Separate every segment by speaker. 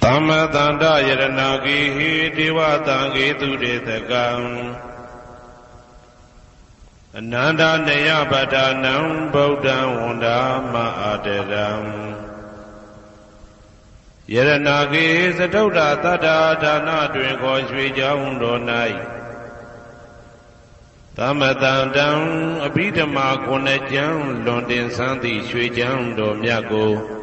Speaker 1: Tama tanda yaranagi hi diva tangi turidakam Ananda neya badanam Buddha wanda ma'adaram Yaranagi satauda tada dana duen ko shwe jaun do nai Tama tandam abhidama kone jang londin santi shwe jaun do myako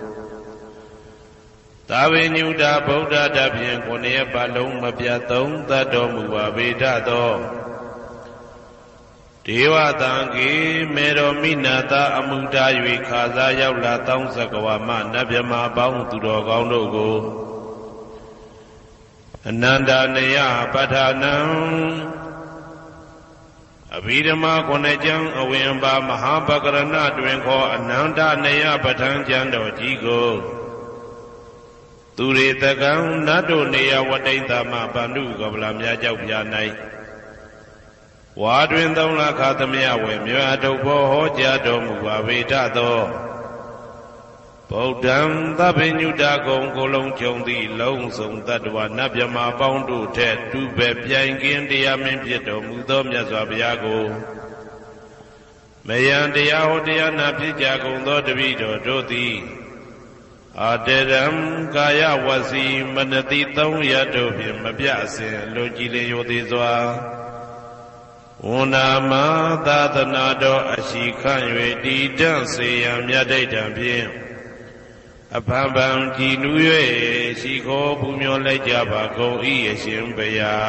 Speaker 1: Tawe nyuda Buddha dabhyan kone balong mapyathong tato muwa vedato Deva tangi mero minata amuda yui khaza yaula taung sakawa ma nabhyama baung turo kaung do ko Ananda neya padhanam Abhidama kone jang awinba mahapakarana twin ko Ananda neya padhan jan do ji ko Turidakam nado neya wadaita ma bandu kabla mya jauk pya nai Wadwin thong la khathamya we mya doppo ho ja do muwa vedato Buddham thapinyuta gong kolong chong thi long song tattva nabhyama paung do thet tu be pyain kin taya min phit do mu tho myat swa bhaya ko Mayan taya ho taya na phit ja gong tho tapi do do thi Adaram kaya wasi manati thong yato phit mapya asin lo ji le yo thi swa Unama thadana do ashikhan yue ti tan seyan myat dait tan phit Apambam ji nu yue si kho phu myo lai ja ba gong I ashin baya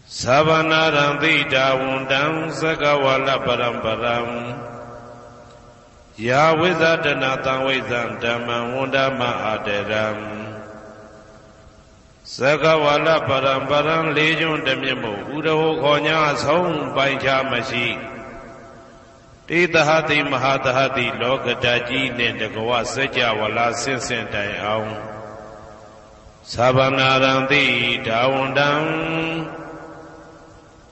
Speaker 1: Savanaram thita wundam sakawala paramparam Ya vizadana tang vizan dhammam wundama adaram Sakawala paramparam lejun damyamo Udaho khonya song paincha mashi Tidahati mahadahati lokadaji ne dagawa sajawala sinsin tai aung Savanaram thita wundam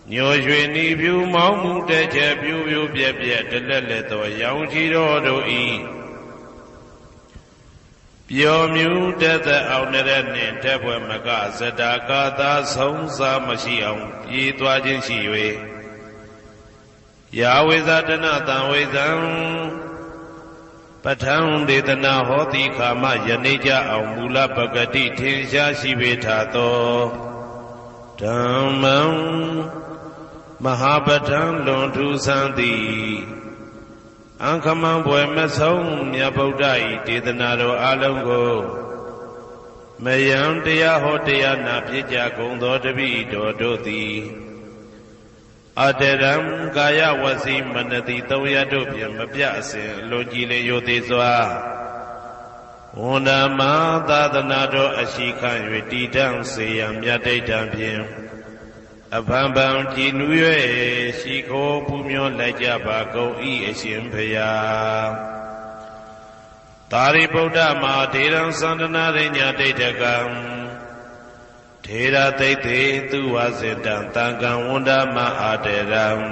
Speaker 1: Nyo shwe ni pyu maung mu te che pyu pyu pye pye telet let to yaung chi ro do I Pyo myu tet aung nere nin tet pwe maka zata ka tha song sa mashi aung pye twa chin shi yue Ya vizadana tang vizan Pathang dedana hoti khama yanija aung mula bhagati thin sha shi ve tha to Dhammam Mahabhatan lontu santi Angkamang bwe masong mya Buddha I dedana do along ko Mayam taya ho taya na phit ja gong tho tapi do do thi Adaram kaya wasi manati thong yato phit mapya asin lo ji le yo thi swa Unama thadana do ashikhan yue ti tan seyan myat dait tan phit Apambam ji nu yue si kho phu myo lai ja ba gong I ashin bhaya Tari Buddha ma Theram sandana rinya daitakam Thera daite tu vasintam tangam wundama adaram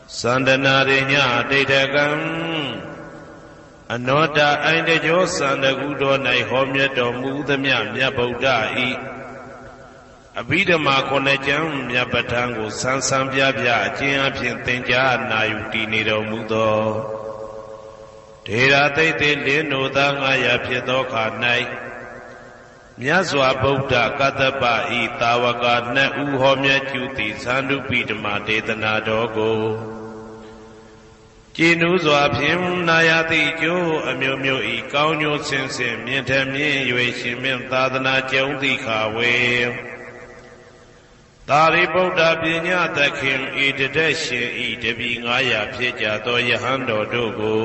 Speaker 1: Sandana rinya daitakam Anoda aindejo sandagu do nai ho myat do mu thamya myat Buddha I Abhidama kone jang myat pathan ko san san pya pya achin aphin thinja na yu ti ne do mu tho Thera daite lino tha ngaya phit tho kha nai Myat swa Buddha Kattappa I tawaka nat u ho myat chu ti Sandupidama dedana do ko Jinu swa phim nayati jo amyo myo I kaung nyo sin sin myin than myin yue shin myin thadana jaung thi kha we Tari Buddha pinya takhin I tadat shin I tapi 500 phit ja tho yahan do do ko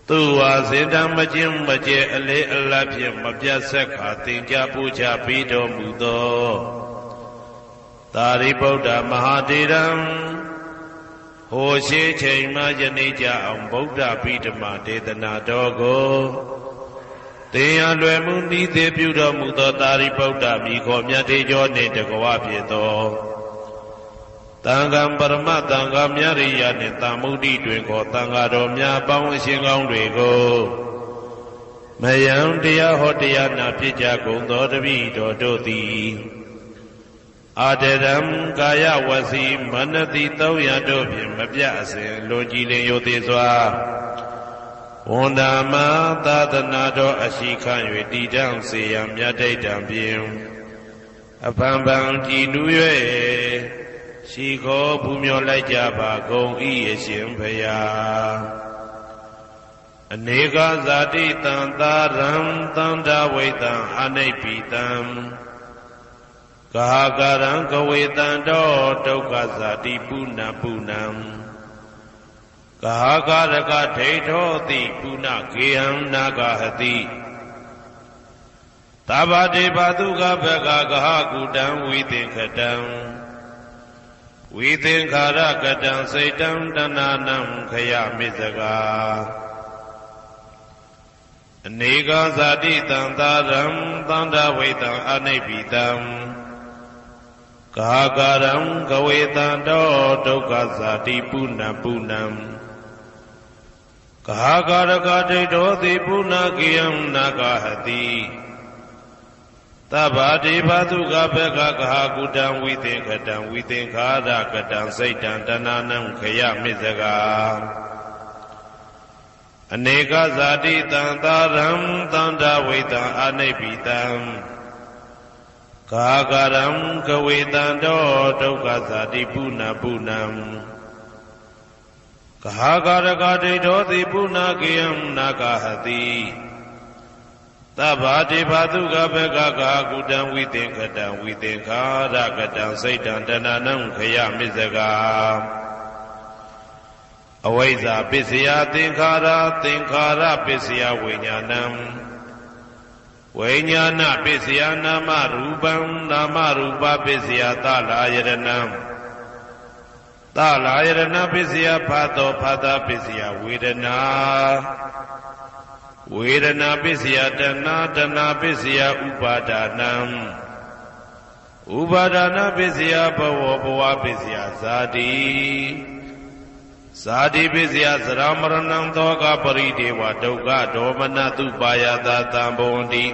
Speaker 1: Tu vasintam majin maje ale ala phit mapyat sat kha thingja puja pi do mu tho Tari Buddha Mahatheram Ho she chain ma yane ja aung Buddha Bidama dedana do ko Teya lwe mu ni the pyu do mu tho Tari Buddha mi kho myat the jo ne dagawa phit tho Tangam parama tangam myariya ne tamudi twin ko tanga do mya paung shin kaung twe ko မယံတရားဟောတရားနာဖြစ်ကြကုန်သောတပည့်တော်တို့သည်အာတရံကာယဝစီမနတိ300တို့ဖြင့်မပြအစဉ်လွန်ကြည်လင်ယိုသေးစွာဝန်တာမသာသနာတော်အရှိခံ၍တည်တံ့စေရန်မြတ်တိတ်တံဖြင့်အဖန်ဖန်ကြည်နူး၍ရှိခေါ်ပူမျောလိုက်ကြပါကုန်၏အရှင်ဘုရားအနေကဇာတိတံသာရံသန္တာဝိတံအနိဗ္ဗိတံကာကရံကဝေတံတောဒုက္ခဇာတိပုဏ္ဏပုဏ္ဏံကာကရကဒိဋ္ဌောတိပုဏ္ဏကေဟံနာဂဟတိသဗ္ဗတေဘသုကဘဂကဟကုတံဝိသင်္ခတံဝိသင်္ခာရကတံစိတ်တံတဏနံခယမိစကာအနေကဇာတိတံသာရံသန္တာဝိတံအနိဗ္ဗိတံကာကရံကဝေတံတောဒုက္ခဇာတိပုဏ္ဏပုဏ္ဏံကာကရကဒိဋ္ဌောတိပုဏ္ဏကေယံနာဂဟတိသဗ္ဗတေဘသုကဘဂကဟကုတံဝိသင်္ခတံဝိသင်္ခာရကတံစိတ်တံတဏနံခယမိစကာအနေကဇာတိတံသာရံသန္တာဝိတံအနိဗ္ဗိတံကာကရံကဝေတံတောဒုက္ခဇာတိပုဏ္ဏပုဏ္ဏံကာကရကဒိဋ္ဌောတိပုဏ္ဏကေယံနာဂဟတိသဗ္ဗတေဘသုကဘဂကကုတံဝိသင်္ခတံဝိသင်္ခာရကတံစိတ်တံတဏနံခယမိစကာအဝိဇ္ဇာပစ္စယသင်္ခါရသင်္ခါရပစ္စယဝိညာဏံဝိညာဏပစ္စယနာမရူပံနာမရူပပစ္စယသလာယရဏံသလာယရဏပစ္စယဖာတောဖာတာပစ္စယဝေဒနာဝေဒနာပစ္စယတဏတဏပစ္စယဥပါဒာနံဥပါဒနာပစ္စယဘဝဘဝပစ္စယဇာတိဇာတိပစ္စယသရမရဏံသောကပရိဒေဝဒုက္ခဒေါမနတုပါယတာတံဘဝန္တိ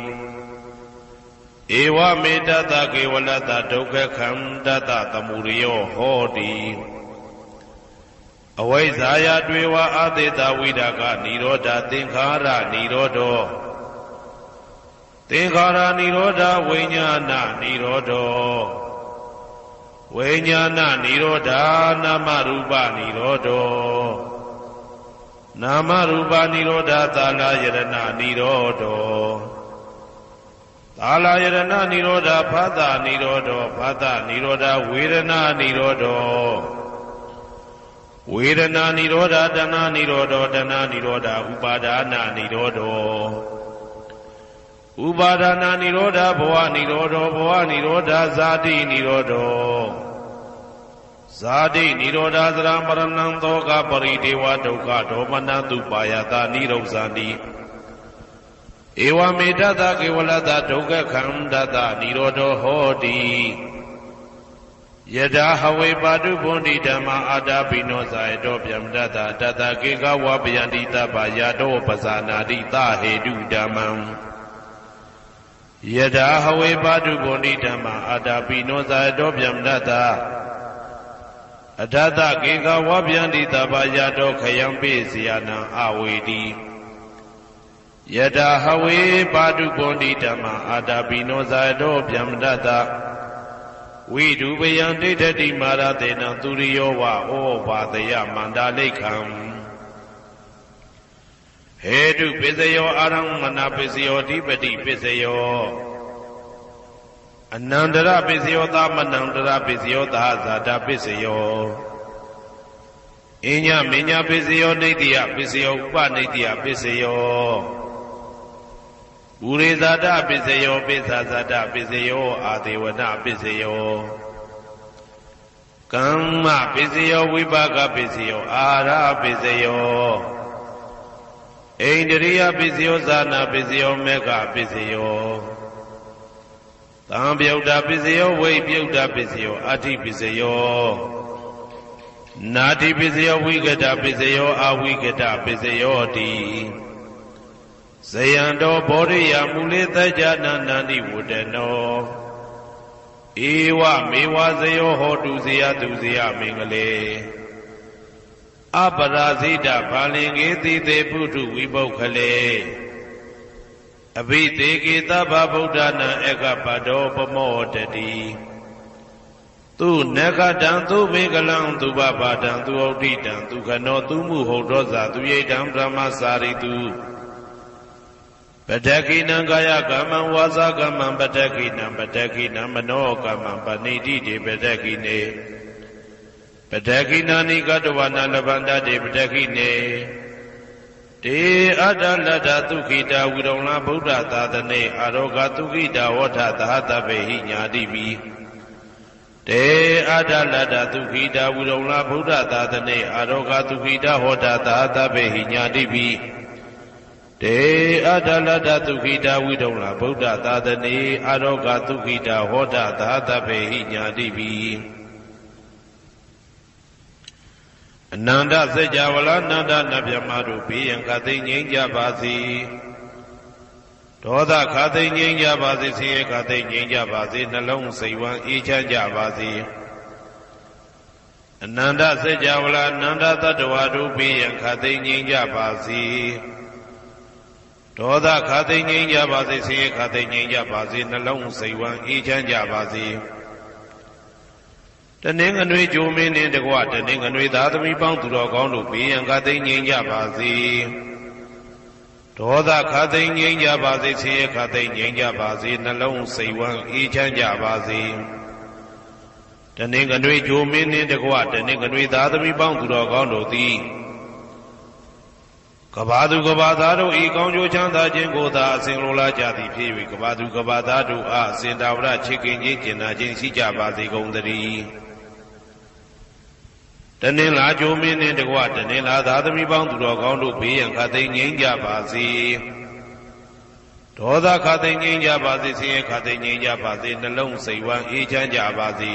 Speaker 1: ဧဝမေတ္တကေဝလတဒုက္ခခန္တတသမုရိယောဟောတိအဝိဇ္ဇာယတွေဝအာသေတဝိဒကနိရောဓသင်္ခါရနိရောဓောသင်္ခါရနိရောဓဝိညာဏနိရောဓောဝိညာဏနိရောဓနာမရူပနိရောဓောနာမရူပနိရောဓသာလယရဏနိရောဓောသာလယရဏနိရောဓဖသနိရောဓောဖသနိရောဓဝေဒနာနိရောဓောဝေဒနာနိရောဓတဏနိရောဓတဏနိရောဓဥပါဒနာနိရောဓဥပါဒနာနိရောဓဘဝနိရောဓဘဝနိရောဓဇာတိနိရောဓဇာတိနိရောဓသရမရဏံသောကပရိဒေဝဒုက္ခဒေါမနတုပါယတာနိရောဇာတိဧဝမေတ္တကေဝလတဒုက္ခခန္တတနိရောဓဟောတိယထာဟဝေပါတုဗုန်တိဓမ္မာအာတာပိနောဇာယတောဗျမတတတတကေကဝပယန္တိတပ္ပယာတောပဇာနာတိသဟေတုဓမ္မံယထာဟဝေပါတုဗုန်တိဓမ္မာအာတာပိနောဇာယတောဗျမတတအထတကေကဝပယန္တိတပ္ပယာတောခယံပိစီယနံအဝေတိယထာဟဝေပါတုဗုန်တိဓမ္မာအာတာပိနောဇာယတောဗျမတတဝိဒုပယံဒိဋ္ဌတိမာရတေနံသူရိယောဝဩဘာတယမန္တာလိခံဟေတုပစ္စယောအာရမဏပစ္စယောဓိပတိပစ္စယောအနန္တရပစ္စယောသမနန္တရပစ္စယောသာဇာတာပစ္စယောအညမညပစ္စယောနေတိယပစ္စယောဥပနေတိယပစ္စယောဘူရိဇာတပစ္စယောပိစ္ဆာဇာတပစ္စယောအာဒေဝနပစ္စယောကမ္မပစ္စယောဝိပါကပစ္စယောအာရပစ္စယောဣန္ဒရိယပစ္စယောဇာနာပစ္စယောမေဃပစ္စယောသံပြုတ်တာပစ္စယောဝိပြုတ်တာပစ္စယောအာတိပစ္စယောနာတိပစ္စယောဝိကတပစ္စယောအဝိကတပစ္စယောတိ ဇယံတော်ဘောရိယမူလေသကြနာနန္တိဝတ္တနောဧဝမေဝဇယောဟောတုဇယတုဇယမင်္ဂလေအပရာဇိတဘာလင်္ကေတိတေပုထုဝိပုခ္ခလေအဘိသေကေသဗ္ဗဗုဒ္ဓနာဧကပတောပမောတတိသူနဂတံသူဘေကလံသူဘဘာတံသူဩဋ္ဌိတံသူခနောသူမှုဟုတ်သောဇာသူယိတံဗြဟ္မစာရိတုပတ္တကိနံကာယကမ္မံဝါစာကမ္မံပတ္တကိနံပတ္တကိနံမနောကမ္မံပဏိတိတေပတ္တကိနေပတ္တကိနာနိကတဝနာလဗန္တတေပတ္တကိနေတေအတ္တလတ္တသုခိတာဝိရုံလဗုဒ္ဓသာသနေအာရောဂသုခိတာဝဋ္ဌသဟတဗေဟိညာတိပိတေအတ္တလတ္တသုခိတာဝိရုံလဗုဒ္ဓသာသနေအာရောဂသုခိတာဟောတာသဟတဗေဟိညာတိပိတေအတ္တလတ္တသုခိတာဝိရုံလဗုဒ္ဓသာသနေအာရောဂသုခိတာဟောတာသဟတဗေဟိညာတိပိအနန္တစัจ java လာနန္ဒနဗျမတို့ဘေးရန်ခသိငြိမ်းကြပါစေဒေါသခသိငြိမ်းကြပါစေဆင်းရဲခသိငြိမ်းကြပါစေနှလုံးစိတ်ဝမ်းအေးချမ်းကြပါစေအနန္တစัจ java လာနန္ဒတတ္တဝါတို့ဘေးရန်ခသိငြိမ်းကြပါစေဒေါသခသိငြိမ်းကြပါစေဆင်းရဲခသိငြိမ်းကြပါစေနှလုံးစိတ်ဝမ်းအေးချမ်းကြပါစေတနင်္ဂနွေဂျိုမင်းနှင့်တကွတနင်္ဂနွေသားသမီးပေါင်းသူတော်ကောင်းတို့ဘေးရန်ခသိငြိမ်းကြပါစေဒေါသခသိငြိမ်းကြပါစေဆင်းရဲခသိငြိမ်းကြပါစေနှလုံးစိတ်ဝမ်းအေးချမ်းကြပါစေတနင်္ဂနွေဂျိုမင်းနှင့်တကွတနင်္ဂနွေသားသမီးပေါင်းသူတော်ကောင်းတို့သည်ကဘာသူကဘာသားတို့ဤကောင်းကျိုးချမ်းသာခြင်းကိုသာအစဉ်လိုလားကြသည်ဖြစ်၍ကဘာသူကဘာသားတို့အားအစဉ်တာဝရချစ်ခင်ခြင်းကျင်နာခြင်းရှိကြပါစေကုန်သတည်းတနင်္လာဂျိုမင်းနှင့်တကွတနင်္လာသားသမီးပေါင်းသူတော်ကောင်းတို့ဘေးရန်ခသိငြိမ်းကြပါစေဒေါသခသိငြိမ်းကြပါစေဆင်းရဲခသိငြိမ်းကြပါစေနှလုံးစိတ်ဝမ်းအေးချမ်းကြပါစေ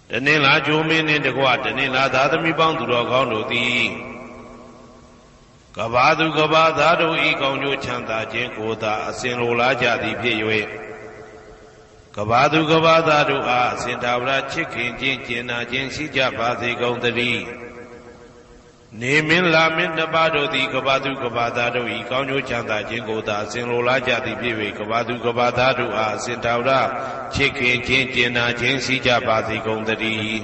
Speaker 1: တနင်္လာဂျိုမင်းနှင့်တကွတနင်္လာသားသမီးပေါင်းသူတော်ကောင်းတို့သည်ကဘာသူကဘာသားတို့ဤကောင်းကျိုးချမ်းသာခြင်းကိုသာအစဉ်လိုလားကြသည်ဖြစ်၍ကဘာသူကဘာသားတို့အားအစဉ်တာဝရချစ်ခင်ခြင်းကျင်နာခြင်းရှိကြပါစေကုန်သတည်းနေမင်းလာမင်းတပါးတို့သည်ကဘာသူကဘာသားတို့ဤကောင်းကျိုးချမ်းသာခြင်းကိုသာအစဉ်လိုလားကြသည်ဖြစ်၍ကဘာသူကဘာသားတို့အားအစဉ်တာဝရချစ်ခင်ခြင်းကျင်နာခြင်းရှိကြပါစေကုန်သတည်း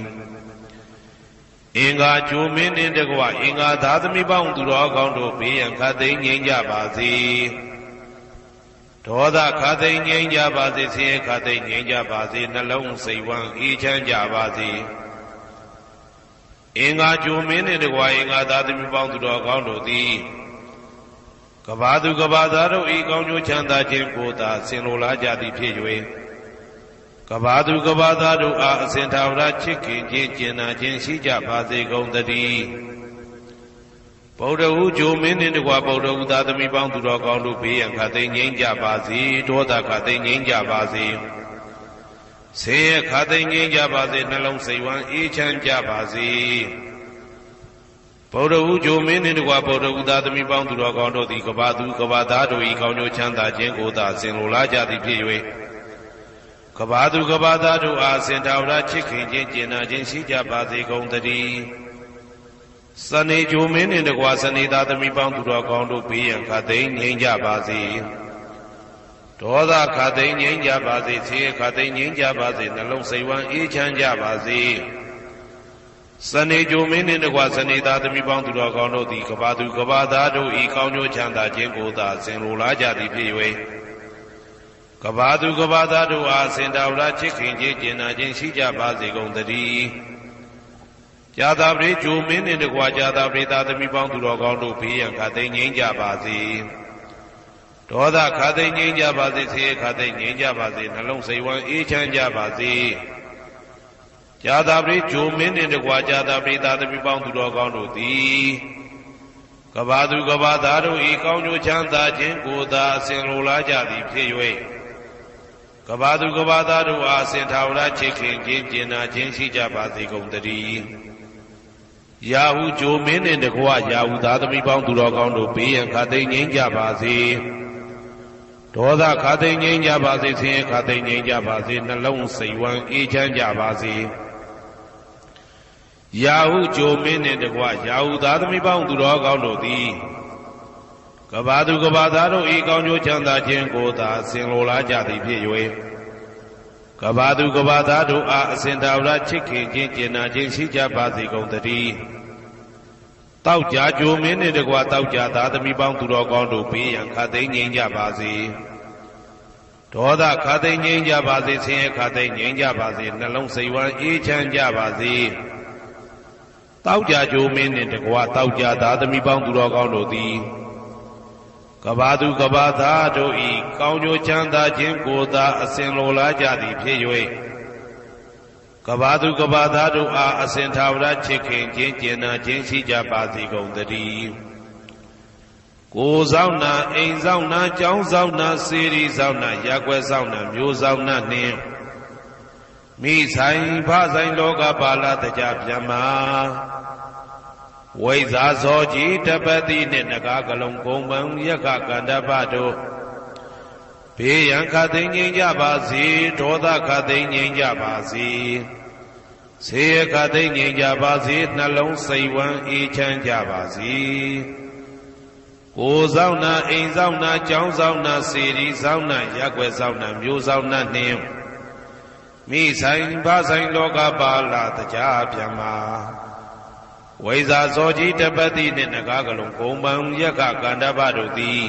Speaker 1: အင်္ဂါဂျိုမင်းနှင့်တကွအင်္ဂါသားသမီးပေါင်းသူတော်ကောင်းတို့ဘေးရန်ခသိငြိမ်းကြပါစေဒေါသခသိငြိမ်းကြပါစေဆင်းရဲခသိငြိမ်းကြပါစေနှလုံးစိတ်ဝမ်းအေးချမ်းကြပါစေအင်္ဂါဂျိုမင်းနှင့်တကွအင်္ဂါသားသမီးပေါင်းသူတော်ကောင်းတို့သည်ကဘာသူကဘာသားတို့ဤကောင်းကျိုးချမ်းသာခြင်းကိုသာဆင်လိုလားကြသည်ဖြစ်၍ကဘာသူကဘာသားတို့အားအစဉ်ထာဝရချစ်ခင်ခြင်းကျင်နာခြင်းရှိကြပါစေကုန်သတည်းဗုဒ္ဓဟူဂျိုမင်းနှင့်တကွဗုဒ္ဓဟူသားသမီးပေါင်းသူတော်ကောင်းတို့ဘေးရန်ခသိငြိမ်းကြပါစေဒေါသခသိငြိမ်းကြပါစေဆင်းရဲခသိငြိမ်းကြပါစေနှလုံးစိတ်ဝမ်းအေးချမ်းကြပါစေဗုဒ္ဓဟူဂျိုမင်းနှင့်တကွဗုဒ္ဓဟူသားသမီးပေါင်းသူတော်ကောင်းတို့သည်ကဘာသူကဘာသားတို့ဤကောင်းကျိုးချမ်းသာခြင်းကိုသာဆင်လိုလားကြသည်ဖြစ်၍ကဘာသူကဘာသားတို့အားစင်တာဝရချစ်ခင်ခြင်းကျင်နာခြင်းရှိကြပါစေကုန်သတည်းစနေဂျိုမင်းနှင့်တကွစနေသားသမီးပေါင်းသူတော်ကောင်းတို့ဘေးရန်ခသိငြိမ်းကြပါစေဒေါသခသိငြိမ်းကြပါစေဆင်းရဲခသိငြိမ်းကြပါစေနှလုံးစိတ်ဝမ်းအေးချမ်းကြပါစေစနေဂျိုမင်းနှင့်တကွစနေသားသမီးပေါင်းသူတော်ကောင်းတို့သည်ကဘာသူကဘာသားတို့ဤကောင်းကျိုးချမ်းသာခြင်းကိုသာဆင်လိုလားကြသည်ဖြစ်၍ကဘာသူကဘာသားတို့အားစင်တာဝရချစ်ခင်ခြင်းကျင်နာခြင်းရှိကြပါစေကုန်သတည်းဇာတာပရိဂျိုမင်းနှင့်တကွာဇာတာပရိသားသမီးပေါင်းသူတော်ကောင်းတို့ဘေးရန်ခသိငြိမ်းကြပါစေဒေါသခသိငြိမ်းကြပါစေဆင်းရဲခသိငြိမ်းကြပါစေနှလုံးစိတ်ဝမ်းအေးချမ်းကြပါစေဇာတာပရိဂျိုမင်းနှင့်တကွာဇာတာပရိသားသမီးပေါင်းသူတော်ကောင်းတို့သည်ကဘာသူကဘာသားတို့ဤကောင်းကျိုးချမ်းသာခြင်းကိုသာအစဉ်လိုလားကြသည်ဖြစ်၍ကဘာသူကဘာသားတို့အားစင်ထာဝရချစ်ခင်ခြင်းကျင်နာခြင်းရှိကြပါစေကုန်သတည်း ရာဟုဂျိုမင်းနှင့်တကွရာဟုသားသမီးပေါင်းသူတော်ကောင်းတို့ဘေးရန်ခါသိမ်းငြိမ်းကြပါစေဒေါသခါသိမ်းငြိမ်းကြပါစေဆင်းရဲခါသိမ်းငြိမ်းကြပါစေနှလုံးစိတ်ဝမ်းအေးချမ်းကြပါစေရာဟုဂျိုမင်းနှင့်တကွရာဟုသားသမီးပေါင်းသူတော်ကောင်းတို့သည်ကဘာသူကဘာသားတို့ဤကောင်းကျိုးချမ်းသာခြင်းကိုသာဆင်လိုလားကြသည်ဖြစ်၍ကဘာသူကဘာသားတို့အားအစဉ်သာဝရချစ်ခင်ခြင်းကျင်နာခြင်းရှိကြပါစေကုန်သတည်းတောက်ကြကြိုမင်းနှင့်တကွတောက်ကြသားသမီးပေါင်းသူတော်ကောင်းတို့ဘေးရန်ခါသိမ်းငြိမ်းကြပါစေဒေါသခါသိမ်းငြိမ်းကြပါစေဆင်းရဲခါသိမ်းငြိမ်းကြပါစေနှလုံးစိတ်ဝမ်းအေးချမ်းကြပါစေတောက်ကြကြိုမင်းနှင့်တကွတောက်ကြသားသမီးပေါင်းသူတော်ကောင်းတို့သည်ကဘာသူကဘာသားတို့ဤကောင်းကျိုးချမ်းသာခြင်းကိုသာအစဉ်လိုလားကြသည်ဖြစ်၍ကဘာသူကဘာသားတို့အားအစဉ်သာဝရချစ်ခင်ခြင်းကျင်နာခြင်းရှိကြပါစေကုန်သတည်းကိုယ်ဆောင်နာအိမ်ဆောင်နာကျောင်းဆောင်နာစေရီဆောင်နာရပ်ကွက်ဆောင်နာမျိုးဆောင်နာနှင့်မိဆိုင်ဖဆိုင်လောကပါဠတကြဗျမဝိဇာဇောကြီးတပတိနှင့်နဂါကလုံးကုံပံယက္ခကန္တပတို့ဘေးရန်ခါသိမ်းငြိမ်းကြပါစေဒေါသခါသိမ်းငြိမ်းကြပါစေဆေးရခါသိမ်းငြိမ်းကြပါစေနှလုံးစိတ်ဝမ်းအေးချမ်းကြပါစေကိုယ်ဆောင်နာအိမ်ဆောင်နာကျောင်းဆောင်နာစေရီဆောင်နာရပ်ကွက်ဆောင်နာမျိုးဆောင်နာနှင့်မိဆိုင်ဖဆိုင်လောကပါဠတကြဗျမဝိဇာဇောကြီးတပတိနှင့်နဂါကလုံးကုံပံယက္ခကန္တပတို့သည်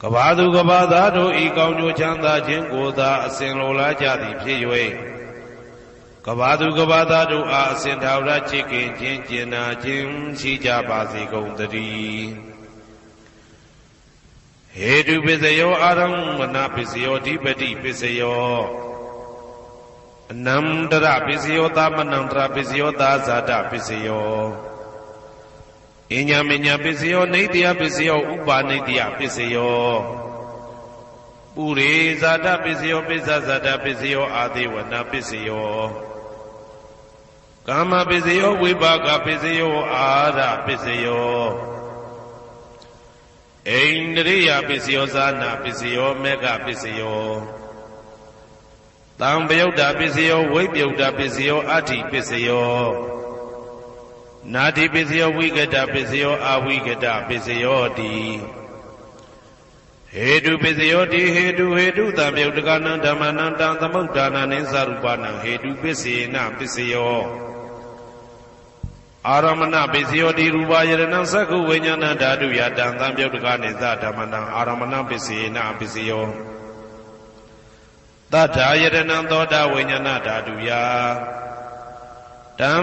Speaker 1: ကဘာသူကဘာသားတို့ဤကောင်းကျိုးချမ်းသာခြင်းကိုသာအစဉ်လိုလားကြသည်ဖြစ်၍ကဘာသူကဘာသားတို့အားအစဉ်သာဝရချစ်ခင်ခြင်းကျင်နာခြင်းရှိကြပါစေကုန်သတည်းဟေတုပစ္စယောအာရမဏပစ္စယောဓိပတိပစ္စယောအနန္တရပစ္စယောသမနန္တရပစ္စယောသာဇာတပစ္စယောအညမညပစ္စယောနေတ္တယပစ္စယောဥပါနေတ္တယပစ္စယောပုရိဇာတပစ္စယောပိစ္ဆဇာတပစ္စယောအာသေဝနာပစ္စယောကာမပစ္စယောဝိပါကပစ္စယောအာရပစ္စယောဣန္ဒရိယပစ္စယောဇာနာပစ္စယောမေဃပစ္စယောသံပယုတ်တာပစ္စယောဝိပယုတ်တာပစ္စယောအဋ္ဌိပစ္စယောနာတိပစ္စယောဝိကတပစ္စယောအဝိကတပစ္စယောတိဟေတုပစ္စယောတိဟေတုသံပယုတ်တကနံဓမ္မနံတံသမုဒ္ဒါနံနိသရူပနံဟေတုပစ္စေနပစ္စယောအာရမဏပစ္စယောတိရူပယရဏံသက္ခုဝိညာဏဓာတုယတံသံပယုတ်တကနိသဓမ္မနံအာရမဏပစ္စေနပစ္စယောသတ္ထာယရဏံသောတာဝိညာဏဓာတုယတံ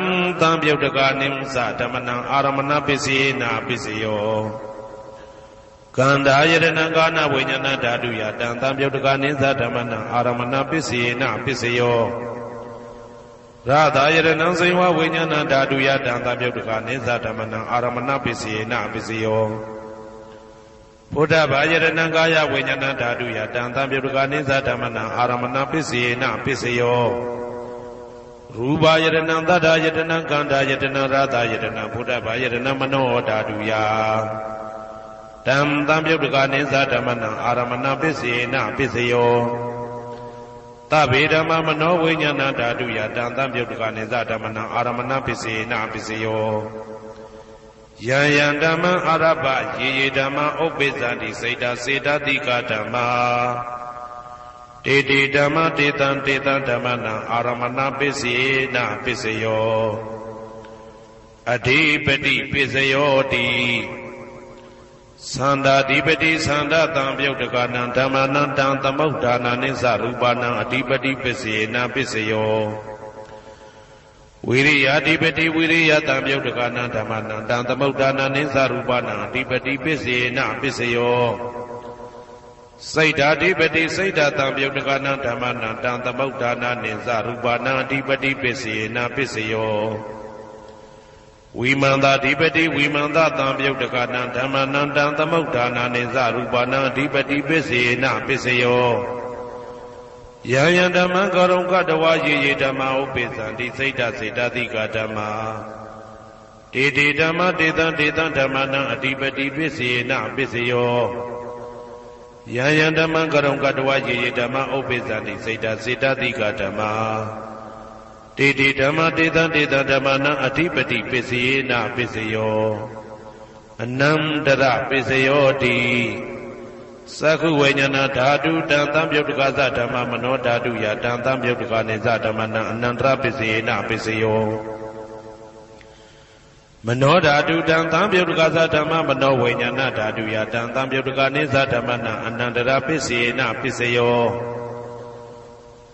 Speaker 1: သံပယုတ်တကနိသဓမ္မနံအာရမဏပစ္စေနပစ္စယောကန္တာယရဏံကာနဝိညာဏဓာတုယတံသံပယုတ်တကနိသဓမ္မနံအာရမဏပစ္စေနပစ္စယောရတာယရဏံစေဝဝိညာဏဓာတုယတံသံပယုတ်တကနိသဓမ္မနံအာရမဏပစ္စေနပစ္စယောဘုဒ္ဓဘာယရဏံကာယဝိညာဏဓာတုယတံသံပယုတ်တကနိသဓမ္မနံအာရမဏပစ္စေနပစ္စယောရူပယရဏံသတ္တယတနံကန္တာယတနံရတာယတနံဘုဒ္ဓဘာယရဏံမနောဓာတုယတံသံပယုတ်တကနိသဓမ္မနံအာရမဏပစ္စေနပစ္စယောသဗ္ဗေဓမ္မမနောဝိညာဏဓာတုယတံသံပယုတ်တကနိသဓမ္မနံအာရမဏပစ္စေနပစ္စယောယံယံဓမ္မအာရပယေယေဓမ္မဥပ္ပိသန္တိစေတစေတတိကဓမ္မာတေတိဓမ္မတေတံဓမ္မနံအာရမဏပစ္စေနပစ္စယောအဓိပတိပစ္စယောတိသန္တာဓိပတိသန္တာတံပယုတ်တကနံဓမ္မနံတံသမုဒ္ဒါနနိသရူပနံအဓိပတိပစ္စေနပစ္စယောဝိရိယဓိပတိဝိရိယတံပယုတ်တကနံဓမ္မနံတံသမုဒ္ဒါနနိသရူပနံအဓိပတိပစ္စေနပစ္စယောစိတ်ဓာဓိပတိစိတ်ဓာတံပယုတ်တကနံဓမ္မနံတံသမုဒ္ဒါနနိသရူပနံအဓိပတိပစ္စေနပစ္စယောဝိမန္တာဓိပတိဝိမန္တတံပယုတ်တကနံဓမ္မနံတံသမုဒ္ဒါနနိသရူပနံအဓိပတိပစ္စေနပစ္စယောယံယံဓမ္မံကရုံကတဝါယေယေဓမ္မဥပ္ပိသန္တိစိတ်ဓာစေတသိကဓမ္မာ တေတေဓမ္မတေတံတေတံဓမ္မနံအဓိပတိပစ္စေနပစ္စယောယံယံဓမ္မံကရုံကတဝယေယေဓမ္မဥပ္ပိသန္တိစေတစေတတိကဓမ္မာတေတေဓမ္မတေတံတေတံဓမ္မနံအဓိပတိပစ္စေနပစ္စယောအနန္တရပစ္စယောတိသက္ခုဝိညာဏဓာတုတံသံပြုတ်တကသဓမ္မမနောဓာတုယတံသံပြုတ်တကနေသဓမ္မနံအနန္တရပစ္စေနပစ္စယောမနောဓာတုတံသံပြုတ်တကသဓမ္မမနောဝိညာဏဓာတုယတံသံပြုတ်တကနေသဓမ္မနံအနန္တရပစ္စေနပစ္စယော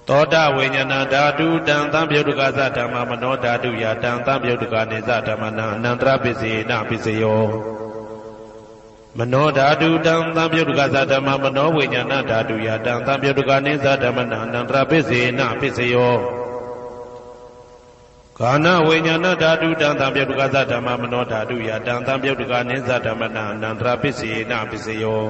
Speaker 1: သောတဝိညာဏဓာတုတံသံပြုတ်တကသဓမ္မမနောဓာတုယတံသံပြုတ်တကနေသဓမ္မနံအနန္တရပစ္စေနပစ္စယောမနောဓာတုတံသံပြုတ်တကသဓမ္မမနောဝိညာဏဓာတုယတံသံပြုတ်တကနေသဓမ္မနံအနန္တရပစ္စေနပစ္စယောကာနဝိညာဏဓာတုတံသံပြုတ်တကသဓမ္မမနောဓာတုယတံသံပြုတ်တကနေသဓမ္မနံအနန္တရပစ္စေနပစ္စယော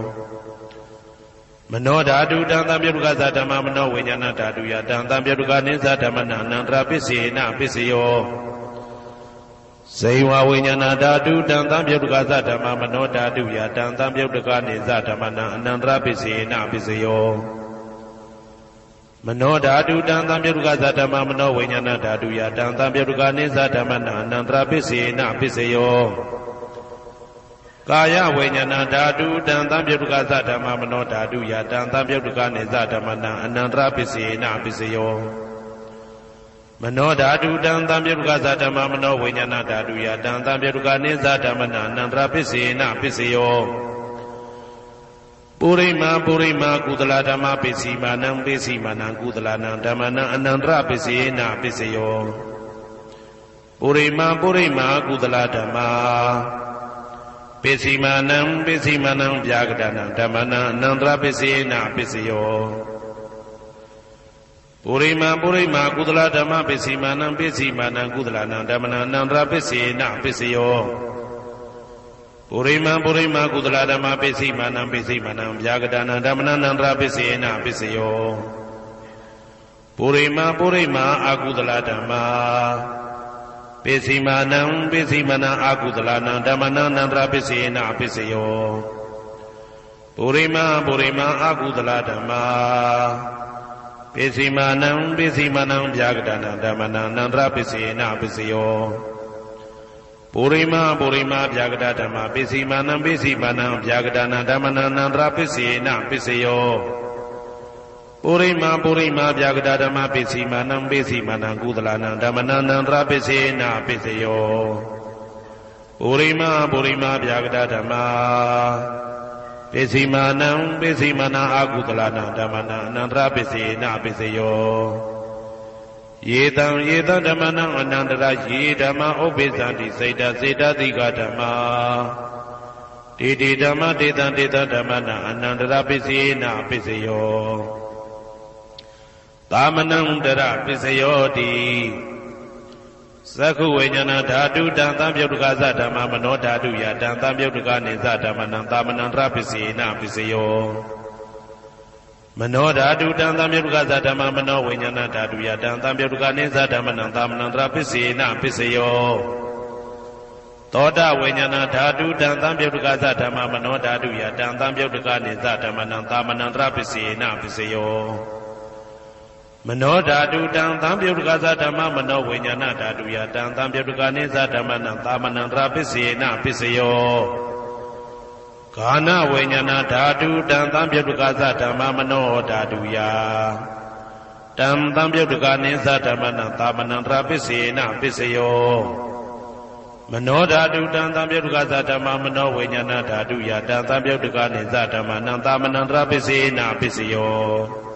Speaker 1: မနောဓာတုတံသံပြုတ်တကသဓမ္မမနောဝိညာဏဓာတုယတံသံပြုတ်တကနေသဓမ္မနံအနန္တရပစ္စေနပစ္စယောဇေဝဝိညာဏဓာတုတံသံပြုတ်တကသဓမ္မမနောဓာတုယတံသံပြုတ်တကနေသဓမ္မနံအနန္တရပစ္စေနပစ္စယောမနောဓာတုတံသံပြုတ်တကသဓမ္မမနောဝိညာဏဓာတုယတံသံပြုတ်တကနေသဓမ္မနံအနန္တရပစ္စေနပစ္စယောကာယဝိညာဏဓာတုတံသံပြုတ်တကသဓမ္မမနောဓာတုယတံသံပြုတ်တကနေသဓမ္မနံအနန္တရပစ္စေနပစ္စယောမနောဓာတုတံသံပြုတ်တကသဓမ္မမနောဝိညာဏဓာတုယတံသံပြုတ်တကနေသဓမ္မနံအနန္တရပစ္စေနပစ္စယောပုရိမာပုရိမာကုသလဓမ္မပစ္စည်းမာနံပစ္စည်းမာနံကုသလနံဓမ္မနံအနန္တရပစ္စေနပစ္စယောပုရိမာပုရိမာကုသလဓမ္မာပစ္စည်းမာနံပစ္စည်းမာနံဗျာကတနံဓမ္မနံအနန္တရပစ္စေနပစ္စယောပုရိမာပုရိမာကုသလဓမ္မပစ္စည်းမာနံပစ္စည်းမာနံကုသလနံဓမ္မနံအနန္တရပစ္စေနပစ္စယောပုရိမာပုရိမာကုသလဓမ္မပစ္စည်းမာနံပစ္စည်းမာနံဗျာကတနံဓမ္မနံအနန္တရပစ္စေနပစ္စယောပုရိမာပုရိမာအာကုသလဓမ္မာပစ္စည်းမာနံပစ္စည်းမာနံအာကုသလနံဓမ္မနံအနန္တရပစ္စေနပစ္စယောပုရိမာပုရိမာအာကုသလဓမ္မာပစ္စည်းမာနံပစ္စည်းမာနံဗျာကတနံဓမ္မနံအနန္တရပစ္စေနပစ္စယောပုရိမာပုရိမာဗျာကတဓမ္မပစ္စည်းမာနံပစ္စည်းမာနံဗျာကတနံဓမ္မနံအနန္တရပစ္စေနပစ္စယောပုရိမာပုရိမာဗျာကတဓမ္မပစ္စည်းမာနံပစ္စည်းမာနံကုသလနံဓမ္မနံအနန္တရပစ္စေနပစ္စယောပုရိမာပုရိမာဗျာကတဓမ္မပစ္စည်းမာနံပစ္စည်းမာနံအာကုသလနံဓမ္မနံအနန္တရပစ္စေနပစ္စယောယေတံယေတံဓမ္မနံအနန္တရယေဓမ္မဥပ္ပိသန္တိစေတစေတတိကဓမ္မာတေတေဓမ္မတေတံတေတံဓမ္မနံအနန္တရပစ္စေနပစ္စယောသာမနံတရပစ္စယောတိသက္ခုဝိညာဏဓာတုတံသံပြုတ်တကသဓမ္မမနောဓာတုယတံသံပြုတ်တကနေသဓမ္မနံသာမနံတရပစ္စေနပစ္စယောမနောဓာတုတံသံပြုတ်တကသဓမ္မမနောဝိညာဏဓာတုယတံသံပြုတ်တကနေသဓမ္မနံသာမနံတရပစ္စေနပစ္စယောသောတဝိညာဏဓာတုတံသံပြုတ်တကသဓမ္မမနောဓာတုယတံသံပြုတ်တကနေသဓမ္မနံသာမနံတရပစ္စေနပစ္စယောမနောဓာတုတံသံပြုတ်တကသဓမ္မမနောဝိညာဏဓာတုယတံသံပြုတ်တကနေသဓမ္မနံသာမနံတရပစ္စေနပစ္စယောကာနဝိညာဏဓာတုတံသံပြုတ်တကသဓမ္မမနောဓာတုယတံသံပြုတ်တကနေသဓမ္မနံသာမနံတရပစ္စေနပစ္စယောမနောဓာတုတံသံပြုတ်တကသဓမ္မမနောဝိညာဏဓာတုယတံသံပြုတ်တကနေသဓမ္မနံသာမနံတရပစ္စေနပစ္စယော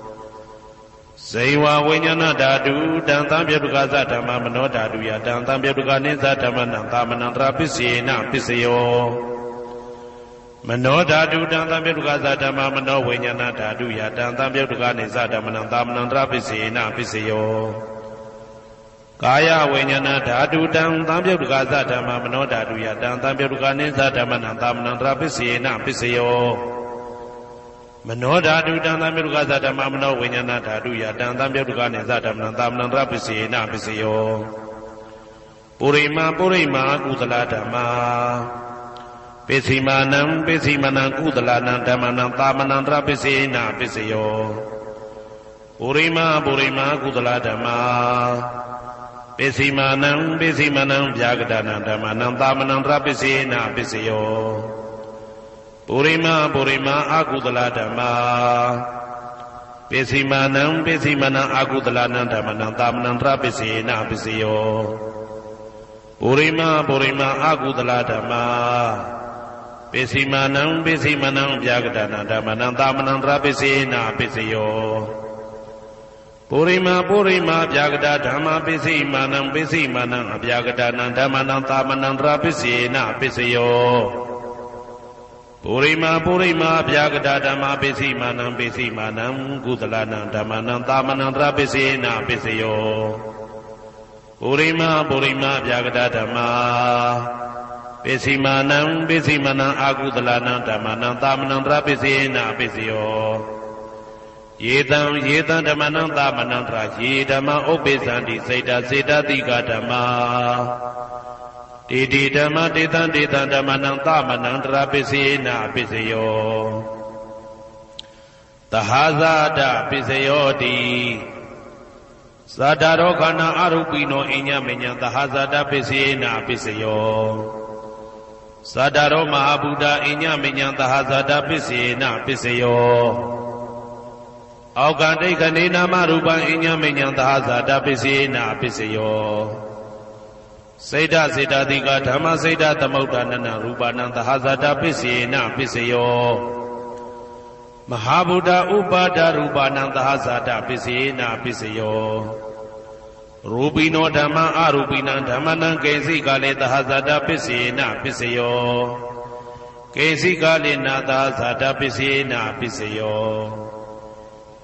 Speaker 1: ဇေဝဝိညာဏဓာတုတံသံပြုတ်တကသဓမ္မမနောဓာတုယတံသံပြုတ်တကနေသဓမ္မနံသာမနံတရပစ္စေနပစ္စယောမနောဓာတုတံသံပြုတ်တကသဓမ္မမနောဝိညာဏဓာတုယတံသံပြုတ်တကနေသဓမ္မနံသာမနံတရပစ္စေနပစ္စယောကာယဝိညာဏဓာတုတံသံပြုတ်တကသဓမ္မမနောဓာတုယတံသံပြုတ်တကနေသဓမ္မနံသာမနံတရပစ္စေနပစ္စယောမနောဓာတုတံသံပြုတ်တကသဓမ္မမနောဝိညာဏဓာတုယတံသံပြုတ်တကနေသဓမ္မနံသာမနံတရပစ္စေနပစ္စယော ပုရိမာပုရိမာကုသလဓမ္မာပိစိမာနံပိစိမနံကုသလနံဓမ္မနံသာမနံတရပိစေနပိစယောပုရိမာပုရိမာကုသလဓမ္မာပိစိမာနံပိစိမနံဗျာဂဒနံဓမ္မနံသာမနံတရပိစေနပိစယောပုရိမာပုရိမာအကုသလဓမ္မာပိစိမာနံပိစိမနံအကုသလနံဓမ္မနံသာမနံတရပိစေနပိစယောပုရိမာပုရိမာအကုသလဓမ္မာပိစိမာနံပိစိမနံဗျာဂဒနံဓမ္မနံသာမနံတရပိစေနပိစယောပုရိမာပုရိမာဗျာဂဒဓမ္မာပိစိမာနံပိစိမာနံအဗျာဂဒနံဓမ္မနံသာမနံတရပိစေနပိစယောပုရိမာပုရိမာဗျာဂဒဓမ္မာပိစိမာနံပိစိမာနံကုသလနံဓမ္မနံသာမနံတရပိစေနပိစယောပုရိမာပုရိမာဗျာဂဒဓမ္မာပိစိမာနံပိစိမနံအာကုသလနံဓမ္မနံသာမနံတရပိစေနပိစယောယေတံဓမ္မနံသာမနံတရယေဓမ္မဥပ္ပိသန္တိစေတစေတတိကဓမ္မာတေတိဓမ္မတေတံဓမ္မနံသာမနံတရပိစေနပိစယောသဟာဇာတပိစယောတိဇာတာရောခန္ဓာအရူပိနောအညမညံသဟာဇာတပိစေနပိစယောဇာတာရောမဟာဗုဒ္ဓအညမညံသဟာဇာတပိစေနပိစယောအောက်ကဒိဋ္ဌနေနာမရူပံအညမညံသဟာဇာတပိစေနပိစယောစေတစေတတိကဓမ္မစေတသမုဋ္ဌာနနရူပနံသဟာဇာတပိစေနပိစယောမဟာဗုဒ္ဓဥပါဒရူပနံသဟာဇာတပိစေနပိစယောရူပိနောဓမ္မအရူပိနံဓမ္မနံကေစီကလေသဟာဇာတပိစေနပိစယောကေစီကလေနာသဟာဇာတပိစေနပိစယော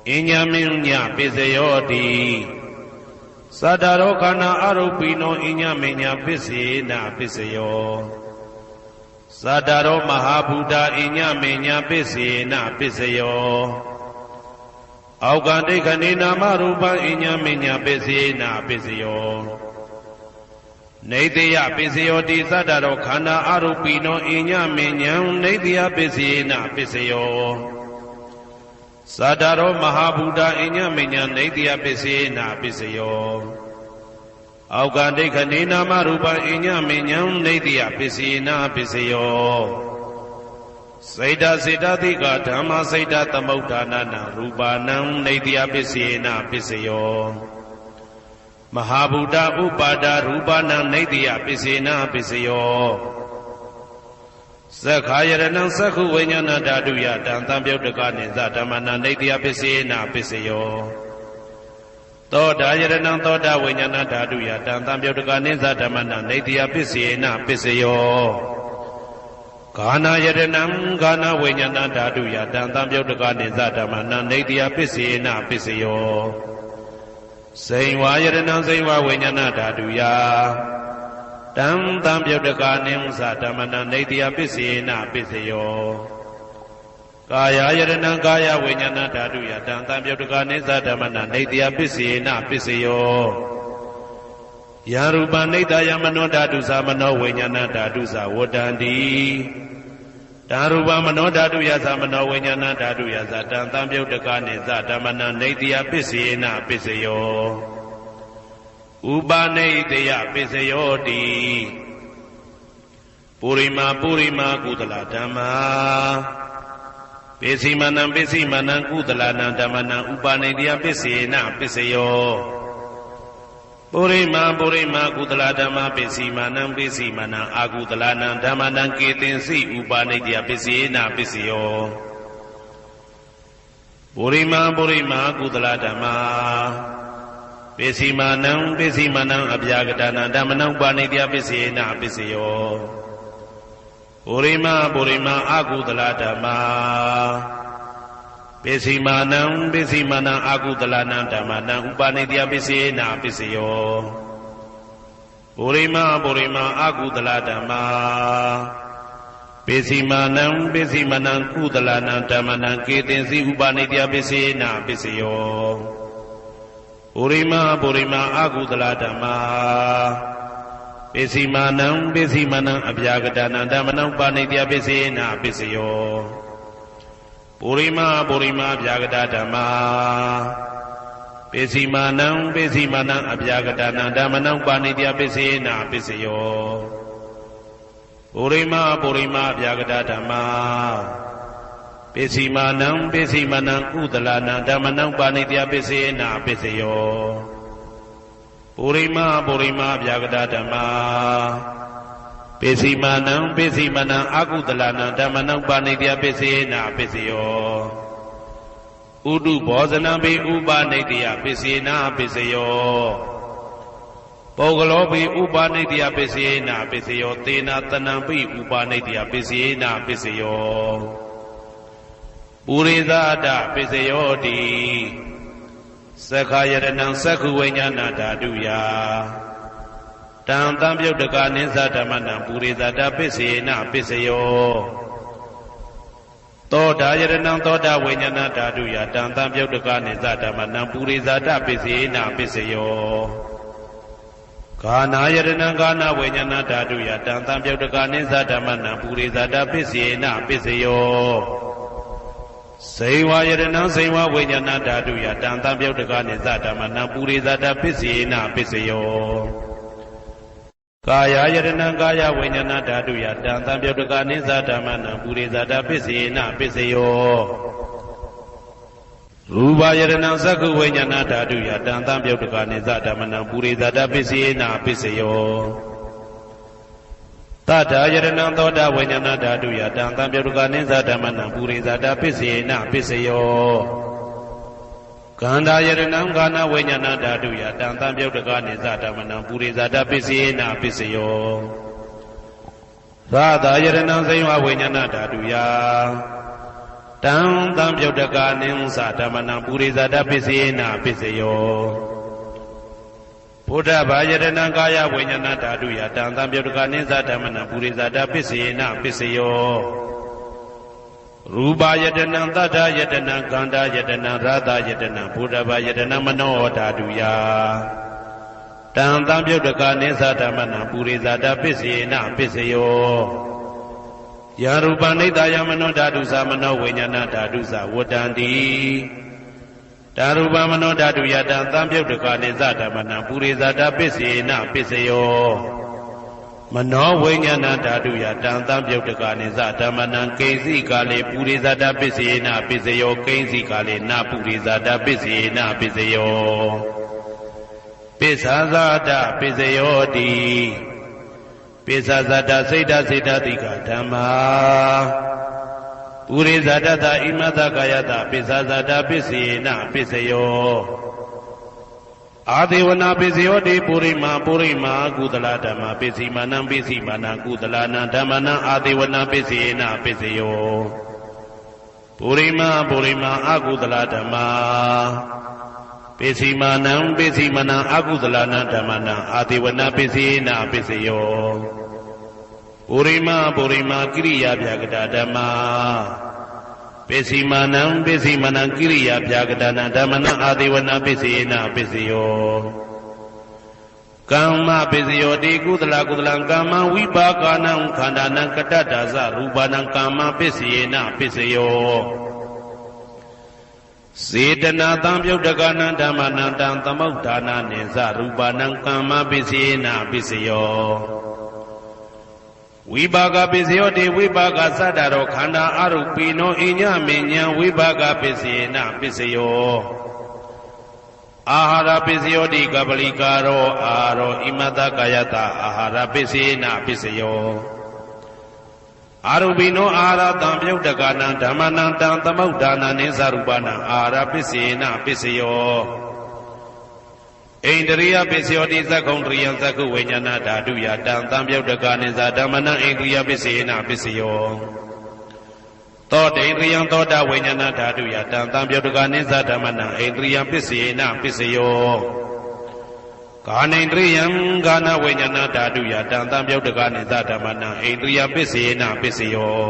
Speaker 1: အညမညပိစယောတိသတ္တရောခန္ဓာအရူပိနောအညမညပိစေနပိစယောသတ္တရောမဟာဗုဒ္ဓအညမညပိစေနပိစယောအောက်ကဒိဋ္ဌနေနာမရူပံအညမညပိစေနပိစယောနေတယပိစယောတိသတ္တရောခန္ဓာအရူပိနောအညမညံနေတယပိစေနပိစယောသတ္တရောမဟာဗုဒ္ဓအညမညံနေတယပိစေနပိစယောအောက်ကဒိဋ္ဌနေနာမရူပံအညမညံနေတယပိစေနပိစယောစေတစေတတိကဓမ္မစေတသမုဋ္ဌာနနရူပနံနေတယပိစေနပိစယောမဟာဗုဒ္ဓဥပါဒရူပနံနေတယပိစေနပိစယောသက္ခာယရဏံသက္ခုဝိညာဏဓာတုယတံသံပြုတ်တကနိသဓမ္မနံနေတယပိစေနပိစယောသောတာယရဏံသောတာဝိညာဏဓာတုယတံသံပြုတ်တကနိသဓမ္မနံနေတယပိစေနပိစယောဂာနာယရဏံဂာနာဝိညာဏဓာတုယတံသံပြုတ်တကနိသဓမ္မနံနေတယပိစေနပိစယောစိန်ဝါယရဏံစိန်ဝါဝိညာဏဓာတုယတံသံပြုတ်တကနိသဓမ္မနံနေတယပိစေနပိစယောကာယယရဏံကာယဝိညာဏဓာတုယတံသံပြုတ်တကနိသဓမ္မနံနေတယပိစေနပိစယောယရူပနိတယမနောဓာတုသမနောဝိညာဏဓာတုသဝတ္တန္တိဓာရူပမနောဓာတုယသမနောဝိညာဏဓာတုယသတံသံပြုတ်တကနိသဓမ္မနံနေတယပိစေနပိစယောဥပနိတယပိစယောတိပုရိမာပုရိမာကုသလဓမ္မာပိစိမနံပိစိမနံကုသလနံဓမ္မနံဥပနိတယပိစေနပိစယောပုရိမာပုရိမာကုသလဓမ္မာပိစိမနံပိစိမနံအာကုသလနံဓမ္မနံကေတင်စိဥပနိတယပိစေနပိစယောပုရိမာပုရိမာကုသလဓမ္မာပိစိမနံပိစိမနံအဗျာဂဒနံဓမ္မနံဥပနိတယပိစေနပိစယောပုရိမာပုရိမာအာကုသလဓမ္မာပိစိမာနံပိစိမနံအာကုသလနံဓမ္မနံဥပနိတယပိစေနပိစယောပုရိမာပုရိမာအာကုသလဓမ္မာပိစိမာနံပိစိမနံကုသလနံဓမ္မနံကေတင်စီဥပနိတယပိစေနပိစယောပုရိမာပုရိမာအာကုသလဓမ္မာ ပိစီမာနံပိစီမာနံအပြာကတနံဓမ္မနံပါဏိတယပိစေနပိစယောပုရိမာပုရိမာအပြာကတဓမ္မာပိစီမာနံပိစီမာနံအပြာကတနံဓမ္မနံပါဏိတယပိစေနပိစယောပုရိမာပုရိမာအပြာကတဓမ္မာပိစီမာနံပိစီမာနံဥဒလနံဓမ္မနံပါဏိတယပိစေနပိစယောပုရိမာပုရိမာအပြာကတဓမ္မာပိစီမာနံပိစီမာနံအကုဒလနံဓမ္မနံပါဏိတယပိစေနပိစယောဥဒုဘောဇနံပိဥပနိတယပိစေနပိစယောပုဂ္ဂလောပိဥပနိတယပိစေနပိစယောသေနတနံပိဥပနိတယပိစေနပိစယောပုရိသဒပိစယောတိသက္ခာယတနံသက္ခုဝိညာဏဓာတုယတံတံပြုတ်တကနိသဓမ္မနံပုရိသဒပိစေနပိစယောသောတာယတနံသောတာဝိညာဏဓာတုယတံတံပြုတ်တကနိသဓမ္မနံပုရိသဒပိစေနပိစယောဂာနာယတနံဂာနာဝိညာဏဓာတုယတံတံပြုတ်တကနိသဓမ္မနံပုရိသဒပိစေနပိစယောစေဝယတနံစေဝဝိညာဏဓာတုယတံတံပြုတ်တကနိသဓမ္မနံပုရိသဒပိစေနပိစယောကာယယတနံကာယဝိညာဏဓာတုယတံတံပြုတ်တကနိသဓမ္မနံပုရိသဒပိစေနပိစယောရူပယတနံသက္ခုဝိညာဏဓာတုယတံတံပြုတ်တကနိသဓမ္မနံပုရိသဒပိစေနပိစယောသတ္ထာယတနံသောတာဝိညာဏဓာတုယတံတံပြုတ်တကနိသဓမ္မနံပုရိသဒပိစေနပိစယောကန္တာယတနံကာနဝိညာဏဓာတုယတံတံပြုတ်တကနိသဓမ္မနံပုရိသဒပိစေနပိစယောသာသာယတနံဇိဝဝိညာဏဓာတုယတံတံပြုတ်တကနိသဓမ္မနံပုရိသဒပိစေနပိစယောဘုဒ္ဓဘာယတနံကာယဝိညာဏဓာတုယတံတံပြုတ်တကနိသဓမ္မနံပုရိသဒပိစေနပိစယောရူပယတနံသတ္တယတနံကန္တာယတနံရာသယတနံဘုဒ္ဓဘာယတနံမနောဓာတုယတံတံပြုတ်တကနိသဓမ္မနံပုရိသဒပိစေနပိစယောယရူပနိတယမနောဓာတုသမနောဝိညာဏဓာတုသဝတ္တန္တိဓာရူပမနောဓာတုယတံတံပြုတ်တကနိသဓမ္မနံပုရိသဒပိစေနပိစယောမနောဝိညာဏဓာတုယတံတံပြုတ်တကနိသဓမ္မနံကိဉ္စီကာလေပုရိသဒပိစေနပိစယောကိဉ္စီကာလေနပုရိသဒပိစေနပိစယောပိစ္ဆာဇာတပိစယောတိပိစ္ဆာဇာတစိတ်တစိတ်တတိကဓမ္မာပုရိသဒတဣမတကာယတပိစ္ဆာဇာတပိစေနပိစယောအာဒေဝနာပိစယောတိပုရိမာပုရိမာကုသလဓမ္မပိစီမာနံပိစီမာနံကုသလနံဓမ္မနံအာဒေဝနာပိစေနပိစယောပုရိမာပုရိမာအကုသလဓမ္မာပိစီမာနံပိစီမာနံအကုသလနံဓမ္မနံအာဒေဝနာပိစေနပိစယောပုရိမာပုရိမာကိရိယာဗျာကတာဓမ္မာပိစီမာနံပိစီမာနံကိရိယာဗျာကတာနံဓမ္မနံအာဒေဝနာပိစေနပိစယောကမ္မပိစယောတိကုသလကုသလံကမ္မဝိပါကနံခန္ဓာနံကတ္တဒါဇရူပနံကမ္မပိစေနပိစယောစေတနာတံပြုတ်တကနံဓမ္မနံတံသမုဋ္ဌာနာနိသရူပနံကမ္မပိစေနပိစယောဝိပါကပိစယောတိဝိပါကသတ္တရောခန္ဓာအရုပိနောအညမေညံဝိပါကပိစေနပိစယောအာဟာရပိစယောတိကပလိကာရောအာရောဣမတကာယတအာဟာရပိစေနပိစယောအာရုပိနောအာဟာရတံပြုတ်တကနံဓမ္မနံတံသမုဋ္ဌာနာနိသရူပနံအာဟာရပိစေနပိစယောဣန္ဒရိယပိစယောတိသက္ကုံတရိယသက္ခုဝိညာဏဓာတုယတံတံပြုတ်တကနိသဓမ္မနံဣန္ဒရိယပိစေနပိစယောသောတေန္ဒရိယသောတာဝိညာဏဓာတုယတံတံပြုတ်တကနိသဓမ္မနံဣန္ဒရိယပိစေနပိစယောကာနိန္ဒရိယကာနဝိညာဏဓာတုယတံတံပြုတ်တကနိသဓမ္မနံဣန္ဒရိယပိစေနပိစယော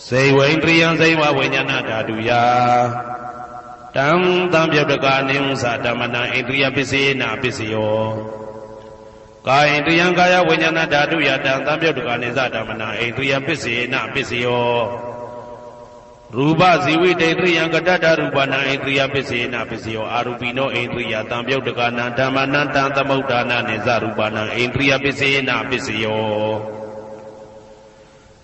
Speaker 1: စေဝိန္ဒရိယဇိဝဝိညာဏဓာတုယတံတံပြုတ်တကနိသဓမ္မနံဣန္ဒရိယပိစေနပိစယော ကာယတယံကာယဝိညာဏဓာတုယတံသံပြုတ်တကနိစ္စဓမ္မနာဣန္ဒြယပစ္စေနပစ္စယောရူပဇီဝိတေတယံကတတရူပနာဣန္ဒြယပစ္စေနပစ္စယောအာရူပိနောဣန္ဒြယသံပြုတ်တကနာဓမ္မနံတံသမုဒ္ဒါနာနိစ္စရူပနာဣန္ဒြယပစ္စေနပစ္စယော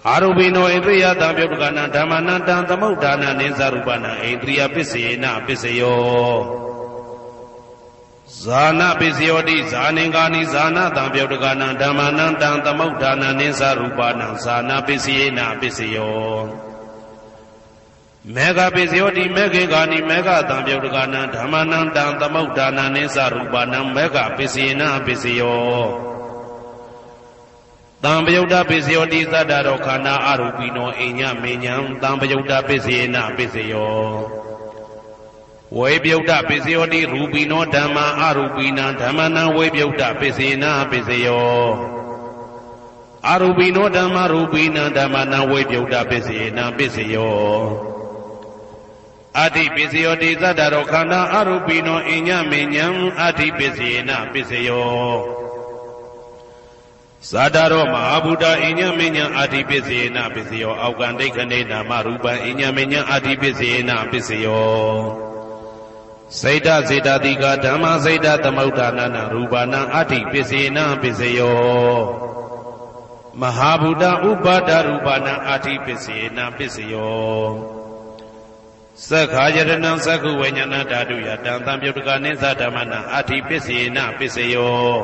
Speaker 1: အာရူပိနောဣန္ဒြယသံပြုတ်တကနာဓမ္မနံတံသမုဒ္ဒါနာနိစ္စရူပနာဣန္ဒြယပစ္စေနပစ္စယောဇာနာပစ္စယောတိဇာနင်္ဂာနိဇာနာတံပြုတ်တကနာဓမ္မနံတံသမုဒ္ဒါနာနိစ္စရူပနာဇာနာပစ္စယေနပစ္စယောမေဃပစ္စယောတိမေခေကာနိမေဃတံပြုတ်တကနာဓမ္မနံတံသမုဒ္ဒါနာနိစ္စရူပနာမေဃပစ္စယေနပစ္စယောတံပယုတ်တပစ္စယောတိသတ္တရောခန္ဓာအရူပိနောအိညမေညံတံပယုတ်တပစ္စယေနပစ္စယောဝေပြုတ်တပစ္စယောတိရူပိနောဓမ္မာအရူပိနံဓမ္မနံဝေပြုတ်တပစ္စေနပစ္စယောအရူပိနောဓမ္မာရူပိနံဓမ္မနံဝေပြုတ်တပစ္စေနပစ္စယောအတ္တိပစ္စယောတိသတ္တရောခန္ဓာအရူပိနောအိညမေညံအတ္တိပစ္စေနပစ္စယောဇာတရောမဟာဗုဒ္ဓအိညမေညံအတ္တိပစ္စေနပစ္စယောအောက်ကံဒိဋ္ဌနေနာမရူပံအိညမေညံအတ္တိပစ္စေနပစ္စယောစေတစေတတိကဓမ္မစေတသမုဋ္ဌာနာရူပနာအတ္တိပစ္စေနပစ္စယောမဟာဗုဒ္ဓဥပါဒရူပနာအတ္တိပစ္စေနပစ္စယောသက္ခာယတနံသက္ခုဝိညာဏဓာတုယတံသံပြုတ်တကနိစ္စဓမ္မနာအတ္တိပစ္စေနပစ္စယော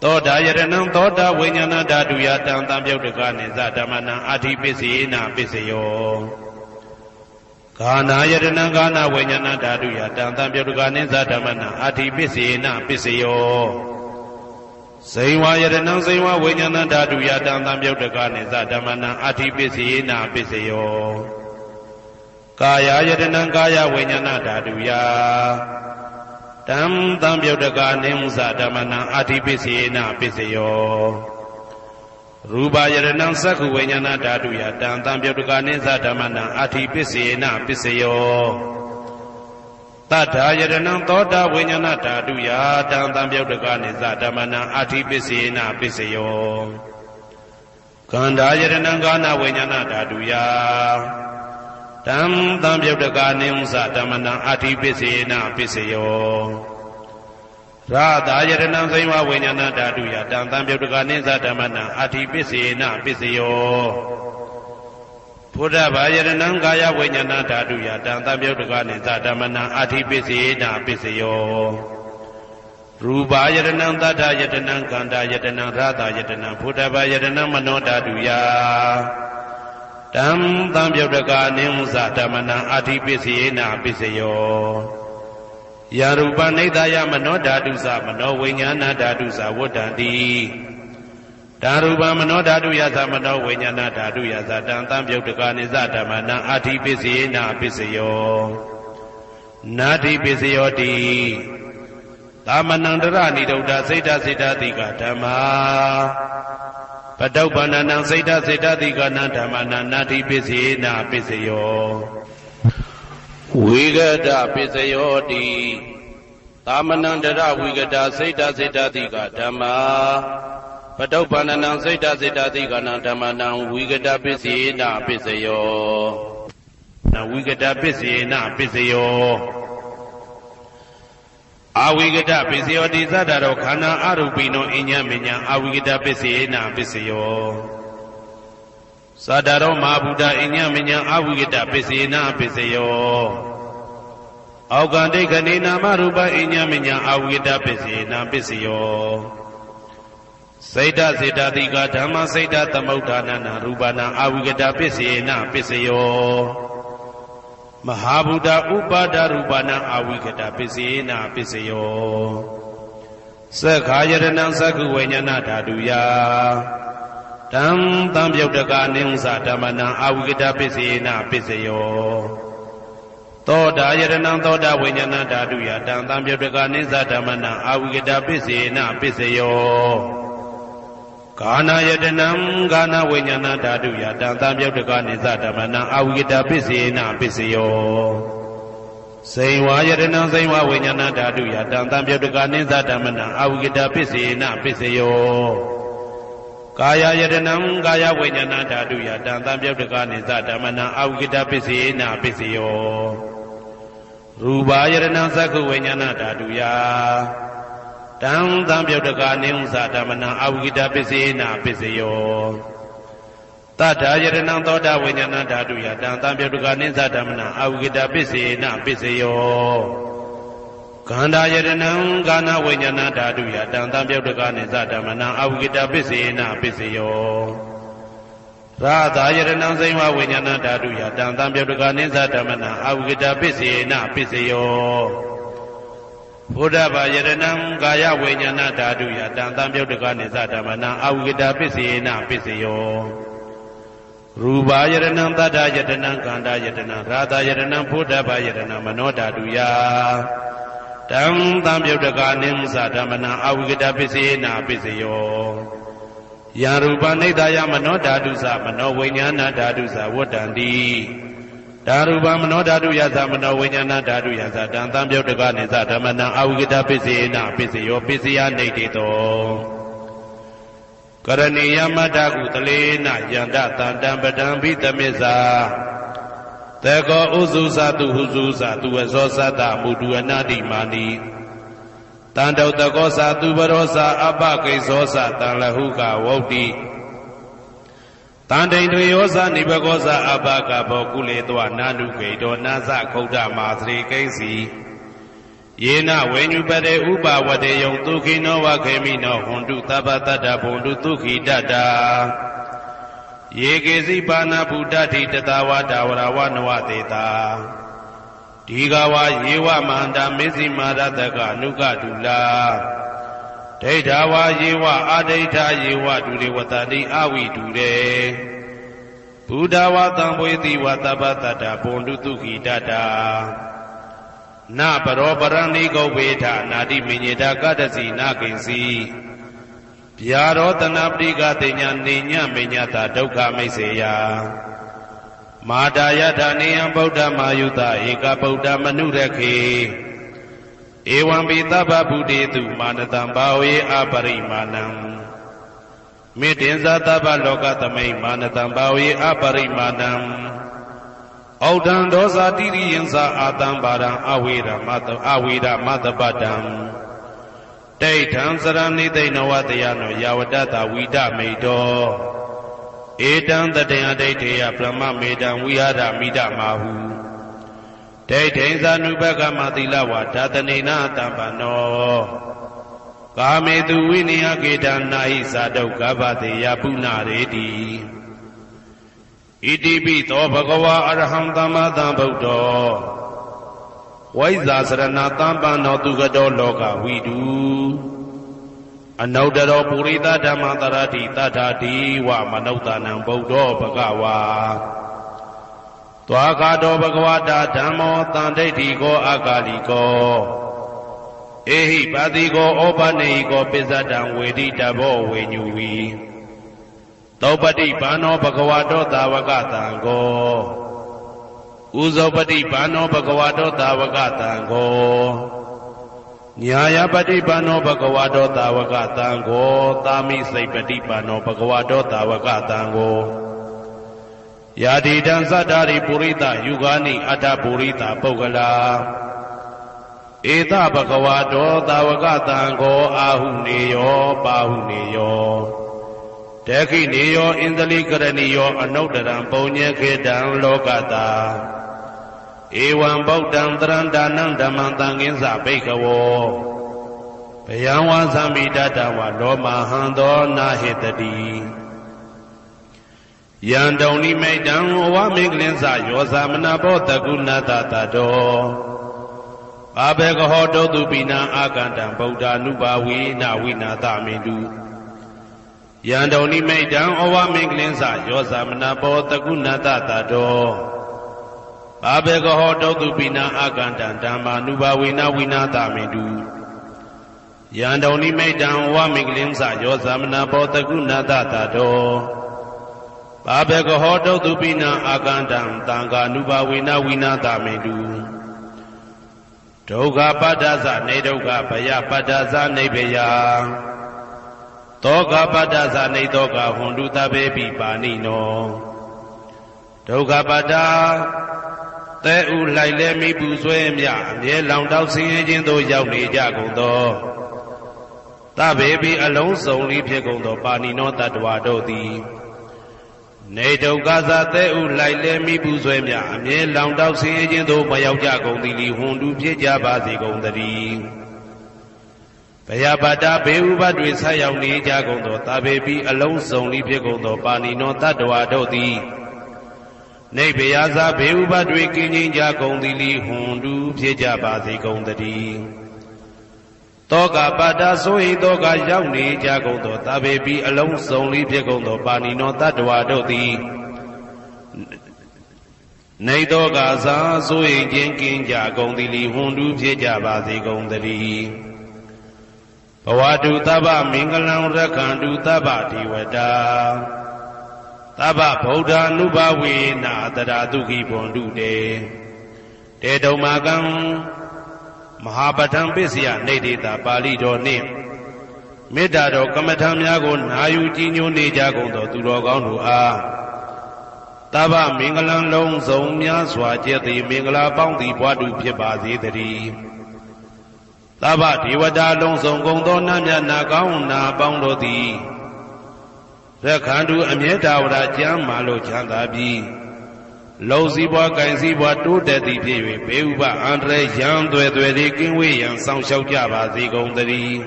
Speaker 1: သောတာယတနံသောတာဝိညာဏဓာတုယတံသံပြုတ်တကနိစ္စဓမ္မနာအတ္တိပစ္စေနပစ္စယောဂာနာယတနံဂာနာဝိညာဏဓာတုယတံသံပြုတ်တကနိစ္စဓမ္မနာအတ္တိပစ္စေနပစ္စယောဇိဝယတနံဇိဝဝိညာဏဓာတုယတံသံပြုတ်တကနိစ္စဓမ္မနာအတ္တိပစ္စေနပစ္စယောကာယယတနံကာယဝိညာဏဓာတုယတံသံပြုတ်တကနိစ္စဓမ္မနာအတ္တိပစ္စေနပစ္စယောရူပယတနံသက္ခုဝိညာဏဓာတုယတံသံပြုတ်တကနိစ္စဓမ္မနာအတ္တိပစ္စေနပစ္စယောတတ္ထာယတနံသောတာဝိညာဏဓာတုယတံသံပြုတ်တကနိစ္စဓမ္မနာအတ္တိပစ္စေနပစ္စယောခန္ဓာယတနံကာဏဝိညာဏဓာတုယတံသံပြုတ်တကနိစ္စဓမ္မနာအတ္တိပစ္စေနပစ္စယောရာသာယတနံဇိဝဝိညာဏဓာတုယတံသံပြုတ်တကနိစ္စဓမ္မနာအတ္တိပစ္စေနပစ္စယောဘုဒ္ဓဘာယတနံကာယဝိညာဏဓာတုယတံသံပြုတ်တကနိစ္စဓမ္မနာအတ္တိပစ္စေနပစ္စယောရူပယတနံသတ္တယတနံကန္တာယတနံရာသာယတနံဘုဒ္ဓဘာယတနံမနောဓာတုယတံသံပြုတ်တကနိစ္စဓမ္မနာအတ္တိပစ္စေနပစ္စယောယရူပနိဒာယမနောဓာတုသမနောဝိညာဏဓာတုသဝတ္တံတိဓာရူပမနောဓာတုယသမနောဝိညာဏဓာတုယသတံသံပြုတ်တကနိစ္စဓမ္မနာအတ္တိပစ္စေနပစ္စယောနာတိပစ္စယောတိသမနန္တရဏိဒုဒ္ဓစေတစေတတိကဓမ္မာပတုပ္ပန္နံစေတစေတတိကနံဓမ္မနာနာတိပစ္စေနပစ္စယောဝိဂဒပစ္စယောတိသမနန္တရဝိဂဒစေတစေတတိကဓမ္မာပတုပ္ပန္နံစေတစေတတိကနံဓမ္မနံဝိဂဒပစ္စေနပစ္စယောနဝိဂဒပစ္စေနပစ္စယောအဝိဂဒပစ္စယောတိသတ္တရောခန္ဓာအရူပိနောအိညမေညအဝိဂဒပစ္စေနပစ္စယောသတ္တရောမဟာဗုဒ္ဓအိညမေညအဝိဂဒပစ္စေနပစ္စယောအောက်ကံဒိဋ္ဌနေနာမရူပအိညမေညအဝိဂဒပစ္စေနပစ္စယောစေတစေတတိကဓမ္မစေတသမုဋ္ဌာနာရူပနာအဝိဂဒပစ္စေနပစ္စယောမဟာဗုဒ္ဓဥပါဒရူပနာအဝိကတပစ္စေနပစ္စယောသက္ခာယတနံသက္ခုဝိညာဏဓာတုယတံသံပြုတ်တကနိစ္စဓမ္မနာအဝိကတပစ္စေနပစ္စယောသောတာယတနံသောတာဝိညာဏဓာတုယတံသံပြုတ်တကနိစ္စဓမ္မနာအဝိကတပစ္စေနပစ္စယောကာနာယတနံကာနာဝိညာဏဓာတုယတံသံပြုတ်တကနိစ္စဓမ္မနာအဝိကတပစ္စေနပစ္စယော စိန်ဝါယတနံစိန်ဝါဝိညာဏဓာတုယတံတံပြုတ်တကနိသဓမ္မနံအဝိကတပစ္စေနပစ္စယောကာယယတနံကာယဝိညာဏဓာတုယတံတံပြုတ်တကနိသဓမ္မနံအဝိကတပစ္စေနပစ္စယောရူပယတနံသက္ခုဝိညာဏဓာတုယတံတံပြုတ်တကနိဥ္စဓမ္မနံအဝိကတပစ္စေနပစ္စယောတထာယတနံသောတာဝိညာဏဓာတုယတံတံပြုတ်တကနိသဓမ္မနံအဝိကတပစ္စေနပစ္စယောခန္ဓာယတနံကာဏဝိညာဏဓာတုယတံတံပြုတ်တကနိသဓမ္မနံအဝိကတပစ္စေနပစ္စယောရာသယတနံစိဝဝိညာဏဓာတုယတံတံပြုတ်တကနိသဓမ္မနံအဝိကတပစ္စေနပစ္စယောဘုဒ္ဓဘာယတနံကာယဝိညာဏဓာတုယတံတံပြုတ်တကနိသဓမ္မနံအဝိကတပစ္စေနပစ္စယောရူပယတနံသတ္တယတနံခန္ဓာယတနံရာသယတနံဘုဒ္ဓဘာယတနံမနောဓာတုယတံတံပြုတ်တကနိမ္စဓမ္မနံအဝိကတပစ္စေနပစ္စယောယံရူပနိဒာယမနောဓာတုသမနောဝိညာဏဓာတုသဝတ္တန္တိဓာရူပမနောဓာတုယသမနောဝိညာဏဓာတုယသတံတံပြုတ်တကနိသဓမ္မနံအဝိကတပစ္စေနပစ္စယောပစ္စယနေတိတောကရဏီယမတ္တကုတလေနယန္တတန္တံပဒံဘိတမစ္စာတေကောဥစုသတုဟုစုသတုဝဇောသတ္တမုတုအနာတိမာနိတန္တုတကောသတုပရောသအပကိစ္စောသတံလဟုကဝုတ်တိတန္တိန်တွေယောသနိဘကောသအပကဘောကုလေတောနာနုဂိတောနာသခုဒ္ဓမာသရိကိဉ္စီယေနဝေညုပတေဥပဝတေယံဒုခိနောဝခေမိနောဟွန်တုသဗ္ဗတတ္တဘုံတုဒုခိတတ္တာယေကေစီပါဏဗုဒ္ဓတိတတဝတာဝရဝနဝတေတာဒီဃဝယေဝမန္တမေဇိမာရတကအနုကတုလာဒိဋ္ဌဝယေဝအာဒိဋ္ဌယေဝဒုရေဝတတိအဝိတုရေဘုဒ္ဓဝတံဘွေတိဝသဗ္ဗတတ္တဘုံတုဒုခိတတ္တာနပရောပရဏိဂုဝေထနာတိမညေတာကတ္တစီနာကိဉ္စီဗျာရောတနာပရိကတိညာနေညမေညတာဒုက္ခမိတ်စေယမာတာယထာနေယံဗုဒ္ဓမာယုတဧကဗုဒ္ဓမနုရခေဧဝံပိသဗ္ဗဗုတေတုမာနတံဘာဝေအပရိမာဏံမေတ္တင်္ဇာသဗ္ဗလောကသမိမာနတံဘာဝေအပရိမာဏံဩဒံဒောဇာတိရိယံသာအာတံပါရံအဝေရမတပတံဒိဋ္ဌံစရဏိသိဏဝတယနောယာဝတ္တဝိဒမိတောဧတံတတေယဒိဋ္ဌေယဗြဟ္မမေတံဝိဟာရမိဒမာဟုဒိဋ္ဌိဇာနုပကမသီလဝါဓာတနေနတံပနောကာမေတုဝိနိယကေတနာဟိသာဒုက္ခဗတေယပုဏ္ဏရေတိဣတိပိသောဘဂဝါအရဟံသမ္မာသမ္ဗုဒ္ဓောဝိဇ္ဇာစရဏတံပန္နောသူကတောလောကဝိတုအနုတ္တရောပုရိသဓမ္မတရတိတထာတိဝမနုဿာနံဗုဒ္ဓောဘဂဝါသွားခါတောဘဂဝတာဓမ္မောတန်ဒိဋ္ဌိကောအကာလိကောဧဟိပါတိကောဩပနေဟိကောပိစ္ဆတံဝေတိတဘောဝေညူဝီသောပတိဘာနောဘဂဝတောသာဝကတံကောဥဇောပတိဘာနောဘဂဝတောသာဝကတံကောညာယပတိဘာနောဘဂဝတောသာဝကတံကောသာမိစိတ်ပတိဘာနောဘဂဝတောသာဝကတံကောယာတိတံသတ္တာရိပုရိသယုဂာနိအတ္တပုရိသပုဂ္ဂလာဧတဘဂဝတောသာဝကတံကောအာဟုနေယောပါဟုနေယောတေခိနေယောဣန္ဒလိကရဏီယောအနုတ္တရံပုံညေခေတံလောကတာဧဝံဗုဒ္ဓံတရန္တာနံဓမ္မံသံဃိသဘိက္ခဝောဘယံဝါသမိတတဝလောမဟံသောနာဟိတတိယံတုံနိမိတံဝမင်္ဂလင်းစယောသမနာဘောတကုဏတတတောဘာဘေကဟောတုတုပိနံအာကန္တံဗုဒ္ဓ ानु ဘာဝေနဝိနာသမိတုယံတုံနိမိတံဩဝမင်္ဂလင်းစယောသမနာဘောတကုဏတတတောဘာဘေကဟောတုတုပိနံအာကန္တံဓမ္မာနုဘာဝေနဝိနာသမိတုယံတုံနိမိတံဩဝမင်္ဂလင်းစယောသမနာဘောတကုဏတတတောဘာဘေကဟောတုတုပိနံအာကန္တံသံဃာနုဘာဝေနဝိနာသမိတု ဒုက္ခပတ္တသနေဒုက္ခဘယပတ္တသနေဘယသောကပတ္တသနေသောကဟွန်တုတဘေပိပါဏိနောဒုက္ခပတ္တသဲဥလိုက်လဲမိပူဆွဲမြအမြဲလောင်တောက်ဆင်းရဲခြင်းသို့ရောက်နေကြကုန်သောတဘေပိအလုံးစုံလေးဖြစ်ကုန်သောပါဏိနောတတ္တဝါတို့သည်နေဒုက္ခသသဲဥလိုက်လဲမိပူဆွဲမြအမြဲလောင်တောက်ဆင်းရဲခြင်းသို့မရောက်ကြကုန်သည်လီဟွန်တုဖြစ်ကြပါစေကုန်သတည်းဘယပတ္တဘေဥပတွေဆက်ရောက်နေကြကုန်သောတဘေပိအလုံးစုံလေးဖြစ်ကုန်သောပါဏိနောတတ္တဝါတို့သည်နေဘယဇဘေဥပတွေကင်းခြင်းကြကုန်သည်လီဟွန်တုဖြစ်ကြပါစေကုန်သတည်းတောကပတ္တဆိုဟိတောကရောက်နေကြကုန်သောတဘေပိအလုံးစုံလေးဖြစ်ကုန်သောပါဏိနောတတ္တဝါတို့သည်နေတောကသာဆိုဟိခြင်းကင်းကြကုန်သည်လီဟွန်တုဖြစ်ကြပါစေကုန်သတည်းဘဝတုသဗ္ဗမင်္ဂလံရက္ခန္တုသဗ္ဗဒေဝတာသဗ္ဗဗုဒ္ဓ ानु ဘဝေနတရာတုခိဘွန်တုတေတုံမာကံမဟာပဋ္ဌံပစ္စယနေတေတာပါဠိတော်နှင့်မေတ္တာတော်ကမ္မထံများကိုနာယူကြည်ညိုနေကြကုန်သောသူတော်ကောင်းတို့အားသဗ္ဗမင်္ဂလံလုံးစုံများစွာကျက်သည်မင်္ဂလာပေါင်းသည်ဘွားတုဖြစ်ပါစေတည်းသဗ္ဗဒေဝတာလုံးစုံကုန်သောနတ်မြတ်နာကောင်းနာပေါင်းတို့သည်ရက္ခန္တုအမြဲတဝရကျမ်းမာလို့ချမ်းသာပြီးလုံစည်းပွားကင်စည်းပွားတိုးတက်သည်ဖြစ်၍ဘေဥပအန္တရာယ်ရန်သွဲသွဲလေးကင်းဝေးရန်ဆောင်ရှောက်ကြပါစေကုန်သတည်း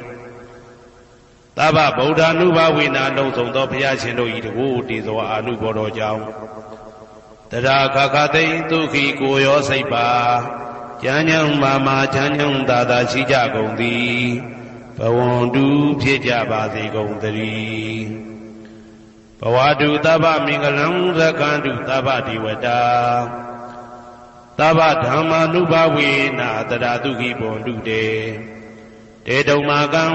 Speaker 1: သဗ္ဗဗုဒ္ဓ ानु ဘဝေနလုံးစုံသောဘုရားရှင်တို့၏တကူတည်သောအာနုဘောတော်ကြောင့်တရာခခသိဒုက္ခိကိုရောစိတ်ပါဉာဏ်ဉာဏ်မာမာချမ်းချမ်းသာသာရှိကြကုန်သည်ဘဝန္တုဖြစ်ကြပါစေကုန်သတည်းဘဝတုသဗ္ဗမင်္ဂလံရက္ခန္တုသဗ္ဗဒေဝတာသဗ္ဗဓမ္မာနုဘဝေနတရာတုခိဘွန်တုတေတုံမာကံ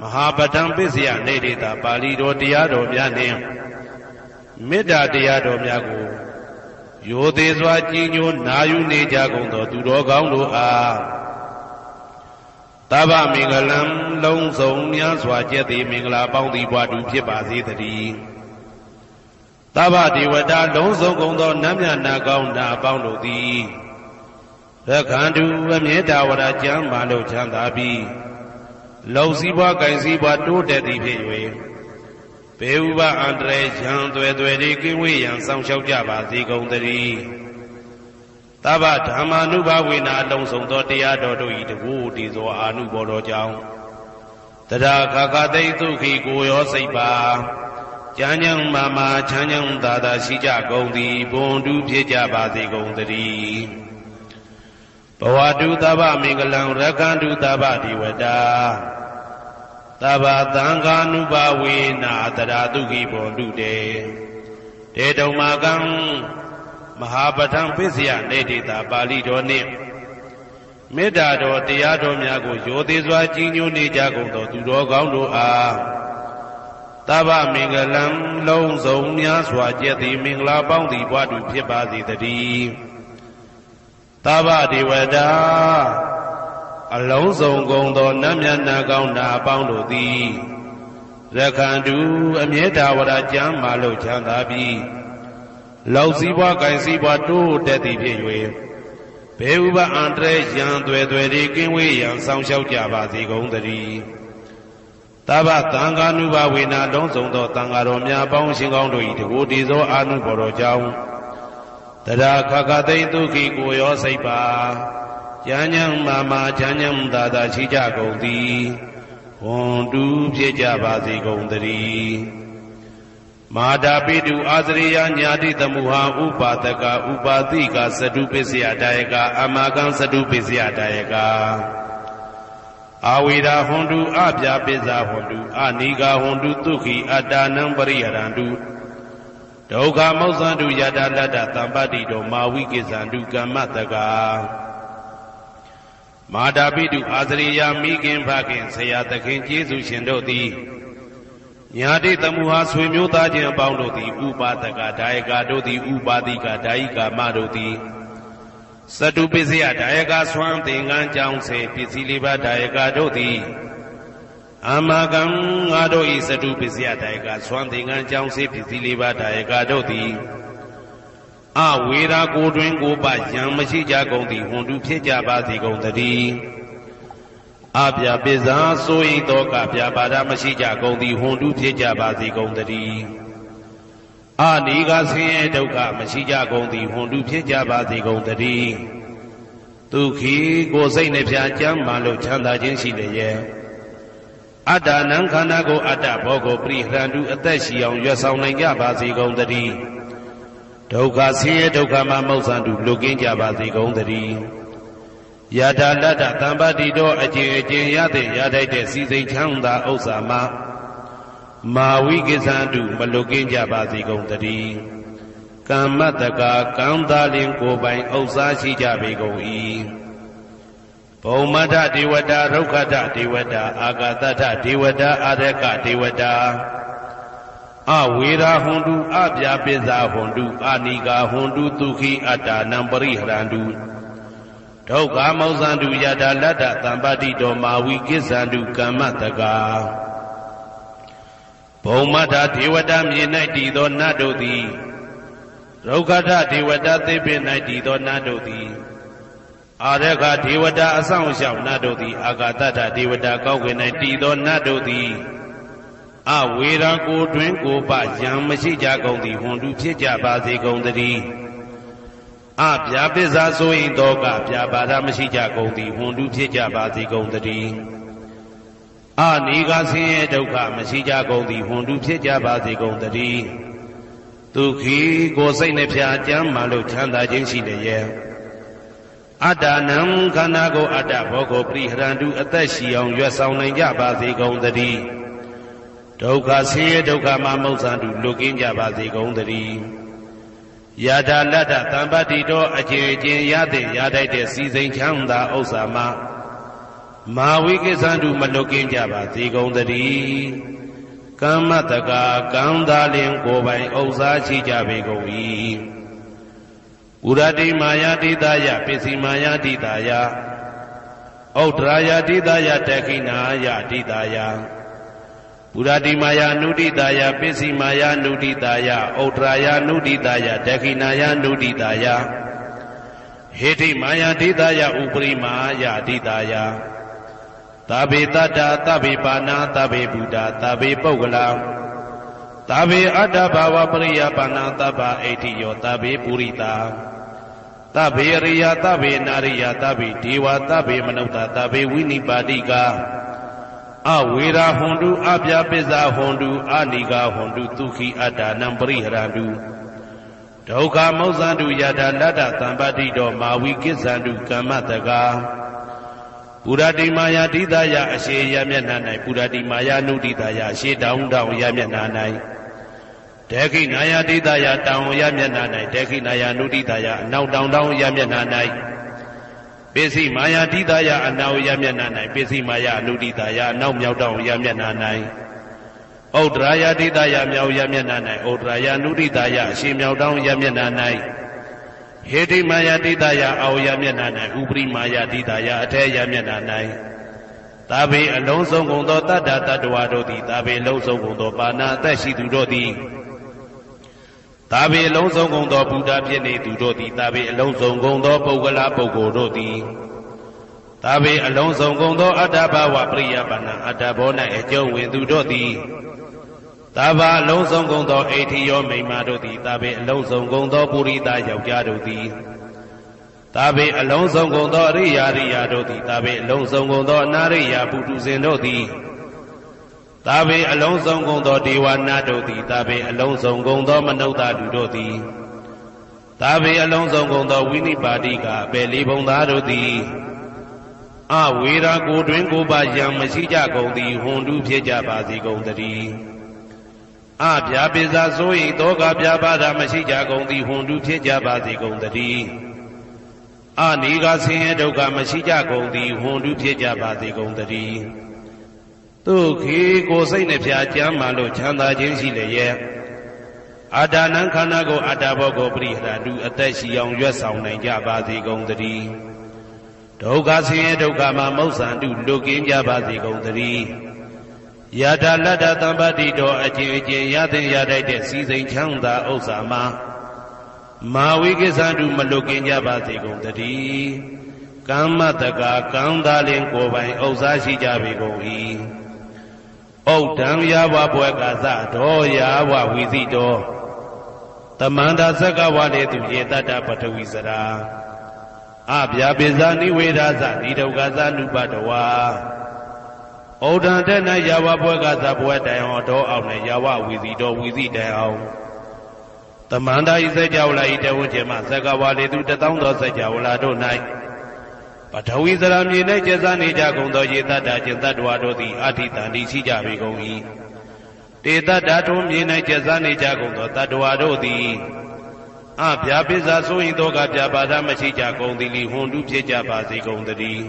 Speaker 1: မဟာပဋ္ဌံပစ္စယနေတေတာပါဠိတော်တရားတော်များနှင့်မေတ္တာတရားတော်များကိုရိုသေစွာကြည်ညိုနာယူနေကြကုန်သောသူတော်ကောင်းတို့အားသဗ္ဗမင်္ဂလံလုံးစုံများစွာကျက်သည်မင်္ဂလာပေါင်းသည်ဘွားတုဖြစ်ပါစေတည်းသဗ္ဗဒေဝတာလုံးစုံကုန်သောနတ်မြတ်နာကောင်းနာပေါင်းတို့သည်ရက္ခန္တုအမြဲတဝရကျမ်းမာလို့ချမ်းသာပြီးလုံစည်းပွားကင်စည်းပွားတိုးတက်သည်ဖြစ်၍ဘေဥပအန္တရာယ်ရန်သွဲသွဲလေးကင်းဝေးရန်ဆောင်ရှောက်ကြပါစေကုန်သတည်းသဗ္ဗဓမ္မာနုဘဝေနလုံးစုံသောတရားတော်တို့၏တကူတည်သောအာနုဘောတော်ကြောင့်တရာခခသိဒုက္ခိကိုရောစိတ်ပါဉာဏ်ဉာဏ်မာမာချမ်းချမ်းသာသာရှိကြကုန်သည်ဘွန်တုဖြစ်ကြပါစေကုန်သတည်းဘဝတုသဗ္ဗမင်္ဂလံရက္ခန္တုသဗ္ဗဒေဝတာသဗ္ဗသံဃာနုဘဝေနတရာတုခိဘွန်တုတေတုံမာကံမဟာပဋ္ဌံပစ္စယနေတေတာပါဠိတော်နှင့်မေတ္တာတော်တရားတော်များကိုရိုသေစွာကြည်ညိုနေကြကုန်သောသူတော်ကောင်းတို့အားသဗ္ဗမင်္ဂလံလုံးစုံများစွာကျက်သည်မင်္ဂလာပေါင်းသည်ဘွားတုဖြစ်ပါစေတည်းသဗ္ဗဒေဝတာအလုံးစုံကုန်သောနတ်မြတ်နာကောင်းနာပေါင်းတို့သည်ရက္ခန္တုအမြဲတဝရကျမ်းမာလို့ချမ်းသာပြီးလောက်စည်းပွားကင်စည်းပွားတိုးတက်သည်ဖြစ်၍ဘေဥပအန္တရာယ်ရန်သွဲသွဲလေးကင်းဝေးရန်ဆောင်ရှောက်ကြပါစေကုန်သတည်းသဗ္ဗသံဃာနုဘဝေနလုံးစုံသောသံဃာတော်များပေါင်းရှင်ကောင်းတို့၏တကူတည်သောအာနုဘော်တော်ကြောင့်တရာခခသိဒုက္ခိကိုရောစိတ်ပါဉာဏ်ဉာဏ်မာမာချမ်းချမ်းသာသာရှိကြကုန်သည်ဘွန်တုဖြစ်ကြပါစေကုန်သတည်းမာတာပိတုအာသရိယညာတိတမုဟာဥပါဒကဥပါတိကသတုပစ္စယတာယကအမကံသတုပစ္စယတာယကအာဝိရာဟွန်တုအပြာပိစ္ဆာဟွန်တုအနိဂါဟွန်တုဒုက္ခိအတ္တနံပရိယရန္တုဒုက္ခမောဇ္ဇန္တုယတာလတ္တသံပတ္တိတောမာဝိကိစ္ဆန္တုကမ္မတကာမာတာပိတုအာသရိယမိခင်ဖခင်ဆရာသခင်ကျေးဇူးရှင်တို့သည်ညာတိတမုဟာဆွေမျိုးသားချင်းအပေါင်းတို့သည်ဥပါဒကဒါယကတို့သည်ဥပါတိကဒါယိကာမတို့သည် စတုပစ္စယဒါယကဆွမ်းသင်္ကန်းကြောင့်စေပစ္စည်းလေးပါးဒါယကတို့သည်အာမကံငါတို့ဤစတုပစ္စယဒါယကဆွမ်းသင်္ကန်းကြောင့်စေပစ္စည်းလေးပါးဒါယကတို့သည်အဝေရာကိုတွင်ကိုပယံမရှိကြကုန်သည်ဟွန်တုဖြစ်ကြပါစေကုန်သတည်းအပြပိဇာဆိုရင်တော့ကပြပါဒမရှိကြကုန်သည်ဟွန်တုဖြစ်ကြပါစေကုန်သတည်းအာနိကဆင်းရဲဒုက္ခမရှိကြကုန်သည်ဟွန်တုဖြစ်ကြပါစေကုန်သတည်းဒုက္ခိကိုစိတ်နှပြကြမ်းမှလို့ချမ်းသာခြင်းရှိလေရဲ့အတ္တနံခန္ဓာကိုအတ္တဘောကိုပရိဟရန္တုအသက်ရှိအောင်ရွတ်ဆောင်နိုင်ကြပါစေကုန်သတည်းဒုက္ခဆင်းရဲဒုက္ခမှမௌဆန္တုလွတ်ကင်းကြပါစေကုန်သတည်းယထာလတ္တသံပါတိတော်အကျင့်အကျင့်ရတဲ့ရထိုက်တဲ့စီစိတ်ချမ်းသာဥစ္စာမှာမာဝိကိသန္တုမလွတ်ကင်းကြပါစေကုန်သတည်းကမ္မတကာကံသာလင်ကိုယ်ပိုင်ဥစ္စာရှိကြပေကုန်၏ဘုံမထဒေဝတာရုက္ခတဒေဝတာအာဂတထဒေဝတာအာရကဒေဝတာအဝေရာဟွန်တုအပြပိဇာဟွန်တုအာနိကာဟွန်တုဒုက္ခိအတ္တနံပရိဟရန္တုဒုက္ခမောဇန္တုယတာလတ္တသံပါတိတော်မာဝိကိသန္တုကမ္မတကာဘုံမထဒေဝတာမြေ၌တည်သောနတ်တို့သည်ရုက္ခတဒေဝတာသိပင်၌တည်သောနတ်တို့သည်အာရကဒေဝတာအဆောင်ရှောက်နတ်တို့သည်အာဂတတဒေဝတာကောက်ွယ်၌တည်သောနတ်တို့သည်အဝေရာကိုတွင်ကိုပယံမရှိကြကုန်သည်ဟွန်တုဖြစ်ကြပါစေကုန်သတည်းအပြာပိဇာဆိုရင်တော့ကပြာပါဒမရှိကြကုန်သည်ဟွန်တုဖြစ်ကြပါစေကုန်သတည်းအနိကဆင်းရဲဒုက္ခမရှိကြကုန်သည်ဟွန်တုဖြစ်ကြပါစေကုန်သတည်းဒုက္ခိကိုစိတ်နှပြကြမ်းမှလို့ချမ်းသာခြင်းရှိလေရဲ့အတ္တနံခန္ဓာကိုအတ္တဘောကိုပရိဟရန္တုအသက်ရှိအောင်ရွတ်ဆောင်နိုင်ကြပါစေကုန်သတည်းဒုက္ခဆင်းရဲဒုက္ခမှမௌဆန္တုလွတ်ကင်းကြပါစေကုန်သတည်းယထာလတ္တသံပါတိတော်အကျင့်အကျင့်ရတဲ့ရထိုက်တဲ့စီစိန်ချမ်းသာဥစ္စာမှာမာဝိကိသန္တုမလွတ်ကင်းကြပါစေကုန်သတည်းကမ္မတကာကံသာလင်ကိုယ်ပိုင်ဥစ္စာရှိကြပေကုန်၏ဥရတိမာယာတိတယပစ္စည်းမာယာတိတယဩဒရာယတိတယတခိနာယတိတယပုရတိမာယာနုတိတာယပစ္စည်းမာယာနုတိတာယဩဒရာယနုတိတာယဒခိနာယနုတိတာယဟေတိမာယာတိတာယဥပရိမာယာတိတာယသဗ္ဗေတတ္တသဗ္ဗေပါဏာသဗ္ဗေဗုဒ္ဓသဗ္ဗေပုဂ္ဂလာသဗ္ဗေအတ္တဘာဝပရိယပါဏာသဗ္ဗအိဋ္ဌိယောသဗ္ဗေပုရိတာသဗ္ဗေရိယသဗ္ဗေနာရိယသဗ္ဗေဒေဝသဗ္ဗေမနုဿသဗ္ဗေဝိနိပါတိကအဝေရာဟွန်တုအပြပိဇာဟွန်တုအာနိကာဟွန်တုဒုက္ခိအတ္တနံပရိဟရန္တုဒုက္ခမောဇန္တုယထာလတ္တသံပါတိတော်မာဝိကိသန္တုကမ္မတကာပုရတိမာယာတိတယအရှိယမျက်နှာ၌ပုရတိမာယာနုတိတယရှေးတောင်တောင်ယမျက်နှာ၌ဒေခိနာယာတိတယတောင်ယမျက်နှာ၌ဒေခိနာယာနုတိတယအနောက်တောင်တောင်ယမျက်နှာ၌ပစ္စည်းမာယာတိတယအနောက်ယမျက်နှာ၌ပစ္စည်းမာယာနုတိတယအနောက်မြောက်တောင်ယမျက်နှာ၌ဩဒရာယတိတယမြောက်ယမျက်နှာ၌ဩဒရာယနုတိတယအရှိမြောက်တောင်ယမျက်နှာ၌ဟေတိမာယာတိတယအောက်ယမျက်နှာ၌ဥပရိမာယာတိတယအထက်ယမျက်နှာ၌သာဘေအလုံးစုံကုန်သောတတ္တတ္တဝါတို့သည်သာဘေလုံးစုံကုန်သောပါဏာအသက်ရှိသူတို့သည်သာဘေအလုံးစုံကုန်သောဘုဒ္ဓဖြစ်နေသူတို့သည်သာဘေအလုံးစုံကုန်သောပုဂ္ဂလာပုဂ္ဂိုလ်တို့သည်သာဘေအလုံးစုံကုန်သောအတ္တဘာဝပရိယပါဏာအတ္တဘော၌အကျုံးဝင်သူတို့သည်သာဘာအလုံးစုံကုန်သောအိဋ္ဌိယောမိမ္မာတို့သည်သာဘေအလုံးစုံကုန်သောပုရိသယောက်ျားတို့သည်သာဘေအလုံးစုံကုန်သောအရိယာရိယာတို့သည်သာဘေအလုံးစုံကုန်သောအနာရိယာပုထုဇဉ်တို့သည်သာဘေအလုံးစုံကုန်သောဒေဝနာတို့သည်သာဘေအလုံးစုံကုန်သောမနုဿလူတို့သည်သာဘေအလုံးစုံကုန်သောဝိနိပါတိကအပေလေးဘုံသားတို့သည်အဝေရာကိုတွင်ကိုပါယံမရှိကြကုန်သည်ဟွန်တုဖြစ်ကြပါစေကုန်သတည်းအပြာပိဇာဆိုရင်တောကပြာပါဒမရှိကြကုန်သည်ဟွန်တုဖြစ်ကြပါစေကုန်သတည်းအနိကဆင်းရဲဒုက္ခမရှိကြကုန်သည်ဟွန်တုဖြစ်ကြပါစေကုန်သတည်းဒုက္ခိကိုစိတ်နှပြကြမ်းမှလို့ချမ်းသာခြင်းရှိလေရဲ့ အာတာနံခန္ဓာကိုအာတာဘောကိုပရိဟရတုအသက်ရှိအောင်ရွတ်ဆောင်နိုင်ကြပါစေကုန်သတည်းဒုက္ခဆင်းရဲဒုက္ခမှာမௌဆန္တုလွတ်ကင်းကြပါစေကုန်သတည်းယထာလတ္တသံပတိတော်အကျဉ်အကျဉ်ရသင်ရတတ်တဲ့စီစိန်ချမ်းသာဥစ္စာမှာမာဝိကိသန္တုမလွတ်ကင်းကြပါစေကုန်သတည်းကမ္မတကာကံသာလင်ကိုယ်ပိုင်ဥစ္စာရှိကြပေကုန်၏ဩဒံယာဝဘွယ်ကသတော်ယာဝဝီစီတော်တမန္တာသက္ကဝါလေသူယေတတ္တပထဝီစရာအဗျာပိဇာနိဝေဒသနိဒုက္ခသနုပတဝါဩဒံတဲ့၌ယာဝဘွယ်ကသဘွယ်တိုင်အောင်တော်အောင်နဲ့ယာဝဝီစီတော်ဝီစီတိုင်အောင်တမန္တာဤစကြဝဠာဤတဝကျမသက္ကဝါလေသူ1000သောစကြဝဠာတို့၌ပထဝီစရာမြေ၌ကျက်စားနေကြကုန်သောယေတတ္တကျင်တ္တဝါတို့သည်အဋ္ဌိတန်တိရှိကြပေကုန်၏တေတ္တထုံးမြေ၌ကျက်စားနေကြကုန်သောတတ္တဝါတို့သည်အဗျာပိဇာဆိုရင်သောကပြပါဒမရှိကြကုန်သည်လီဟွန်တုဖြစ်ကြပါစေကုန်သတည်း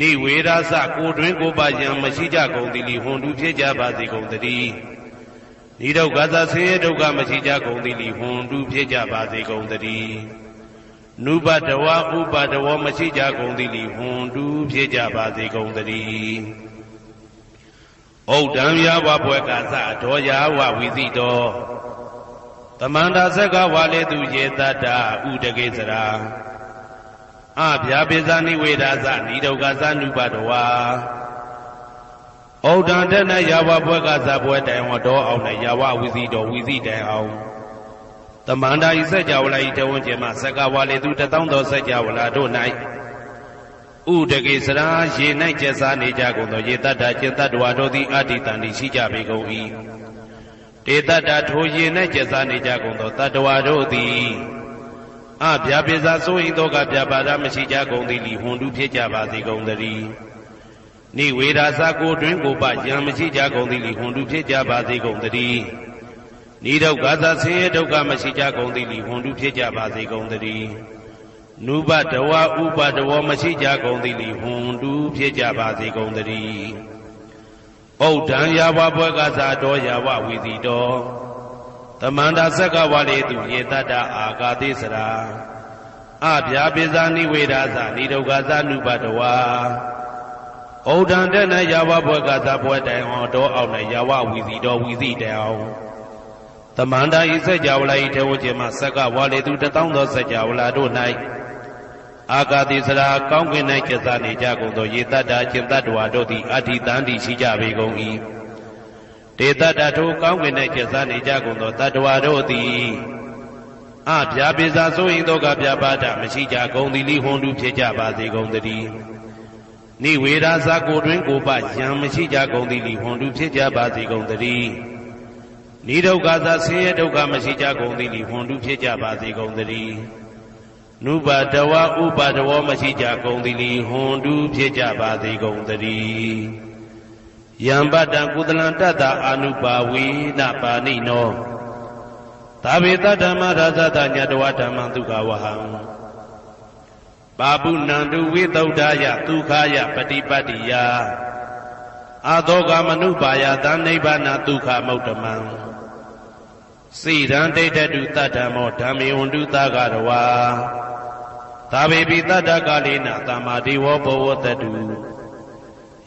Speaker 1: နိဝေရသကိုတွင်ကိုပါယံမရှိကြကုန်သည်လီဟွန်တုဖြစ်ကြပါစေကုန်သတည်းနိဒုက္ခသဆင်းရဲဒုက္ခမရှိကြကုန်သည်လီဟွန်တုဖြစ်ကြပါစေကုန်သတည်းနုပတဝဥပတဝမရှိကြကုန်သည်လီဟွန်တုဖြစ်ကြပါစေကုန်သတည်းဩဒံယာဝဘွယ်ကသတော်ယာဝဝီစီတော်တမန္တာသက္ကဝါလေသူယေတတ္တဥဒကေစရာအဗျာပိဇာနိဝေဒသနိဒုက္ခသနုပတဝါဩဒံတဲ့၌ယာဝဘွယ်ကသဘွယ်တိုင်ဟောတော်အောင်နဲ့ယာဝဝီစီတော်ဝီစီတိုင်အောင်တမန္တာဤစัจ java လာဤတဝန်းကျင်မှာသက္ကဝါလေသူ1000သောစัจ java လာတို့၌ဥဒကေစရာရေ၌ကျက်စားနေကြကုန်သောယေတတ္တကျင်တတ္တဝါတို့သည်အဋ္ဌိတန်တိရှိကြပေကုန်၏တေတတ္တထိုရေ၌ကျက်စားနေကြကုန်သောတတ္တဝါတို့သည်အဗျာပိဇာဆိုရင်သောကပြပါဒမရှိကြကုန်သည်လီဟွန်တုဖြစ်ကြပါစေကုန်သတည်းနိဝေဒသကိုတွင်ကိုပယံမရှိကြကုန်သည်လီဟွန်တုဖြစ်ကြပါစေကုန်သတည်းနိဒုက္ခသဆင်းရဲဒုက္ခမရှိကြကုန်သည်လီဟွန်တုဖြစ်ကြပါစေကုန်သတည်းနုပတဝဥပတဝမရှိကြကုန်သည်လီဟွန်တုဖြစ်ကြပါစေကုန်သတည်းဩဒံယာဝဘွယ်ကသတော်ယာဝဝီစီတော်တမန္တာသက္ကဝါလေသူယေတတ္တအာဂါတိစရာအဗျာပိဇာနိဝေဒသနိဒုက္ခသနုပတဝါဩဒံတဲ့၌ယာဝဘွယ်ကသဘွယ်တိုင်အောင်တော်အောင်နဲ့ယာဝဝီစီတော်ဝီစီတိုင်အောင်တမန္တာဤစัจ java လာဤထေဝကျင်မှာသက္ကဝါလေသူ1000သောစัจ java လာတို့၌အာဂါတိစရာကောင်းကင်၌ကျက်စားနေကြကုန်သောယေတတ္တကျင်တတ္တဝါတို့သည်အဋ္ဌိတန်တိရှိကြပေကုန်၏တေတတ္တထိုကောင်းကင်၌ကျက်စားနေကြကုန်သောတတ္တဝါတို့သည်အဗျာပိဇာဆိုရင်သောကပြပါဒမရှိကြကုန်သည်လိဟွန်တုဖြစ်ကြပါစေကုန်သတည်းနိဝေဒသကိုတွင်ကိုပယံမရှိကြကုန်သည်လိဟွန်တုဖြစ်ကြပါစေကုန်သတည်းနိဒုက္ခသဆင်းရဲဒုက္ခမရှိကြကုန်သည်လီဟွန်တုဖြစ်ကြပါစေကုန်သတည်းနုပတဝဥပတဝမရှိကြကုန်သည်လီဟွန်တုဖြစ်ကြပါစေကုန်သတည်းယံပတ္တံကုသလံတတ္တအာနုပါဝေနပါဏိနောသာဝေတဓမ္မရာဇတညတဝဓမ္မဒုက္ခဝဟံပါပုဏ္ဏံတုဝိသုဒ္ဓယဒုက္ခယပฏิပတ္တိယအာသောကမနုပါယသနိဗ္ဗာနဒုက္ခမௌတ္တမံစိရန်ဒိဋ္ဌတုတတ္တမောဓမ္မေဝန္တုသဂရဝါသာဝေပိတတ္တကာလေနသမ္မာဒေဝဘောဝတတု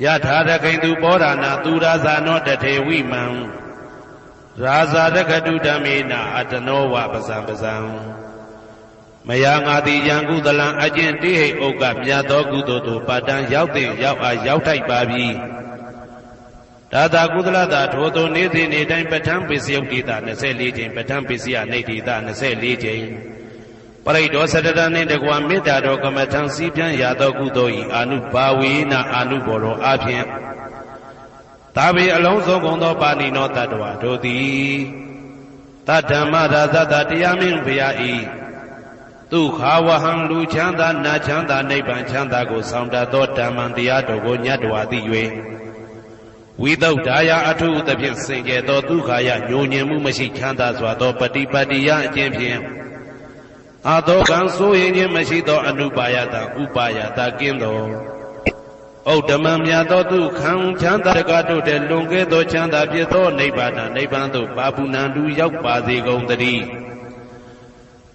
Speaker 1: ယထာရခိတုပောရဏသူရာဇာနောတထေဝိမံရာဇာရခတုဓမ္မေနအတနောဝပဇံပဇံမယငါတိယံကုသလံအကျင့်တိဟိဥက္ကမြတ်သောကုသိုလ်တို့ပါတံရောက်တဲ့ရောက်အားရောက်ထိုက်ပါပြီဒါသာကုသလတာထိုသို့နေ့စဉ်နေ့တိုင်းပဋ္ဌာန်းပစ္စယုတ်တိတာ24ကြိမ်ပဋ္ဌာန်းပစ္စယနေတိတာ24ကြိမ်ပရိဒောစတတနှင့်တကွာမေတ္တာတော်ကမ္မထံစည်းပြန်ရသောကုသိုလ်ဤအာနုဘာဝေနအာနုဘောရောအဖြင့်သာဝေအလုံးစုံကုန်သောပါဏိနောတတ္တဝါတို့သည်တတ္တမရာဇတတရားမင်းဘုရားဤဒုက္ခဝဟံလူချမ်းသာနာချမ်းသာနိဗ္ဗာန်ချမ်းသာကိုဆောင်တတ်သောဓမ္မံတရားတော်ကိုညတ်တော်သိ၍ဝိသုဒ္ဓါယအထုသဖြင့်စင်ကြယ်သောဒုက္ခယညှို့ညင်မှုမရှိချမ်းသာစွာသောပฏิပတ္တိယအကျင့်ဖြင့်အာသောကံဆိုရင်ခြင်းမရှိသောအနုပါယတဥပါယတကင်းသောဩ ဩဓမ္မမြတ်သောသူခံချမ်းသာတကားတို့တဲ့လွန်ကဲသောချမ်းသာဖြစ်သောနိဗ္ဗာန်နိဗ္ဗာန်သို့ပါပုဏ္ဏတူရောက်ပါစေကုန်သတည်း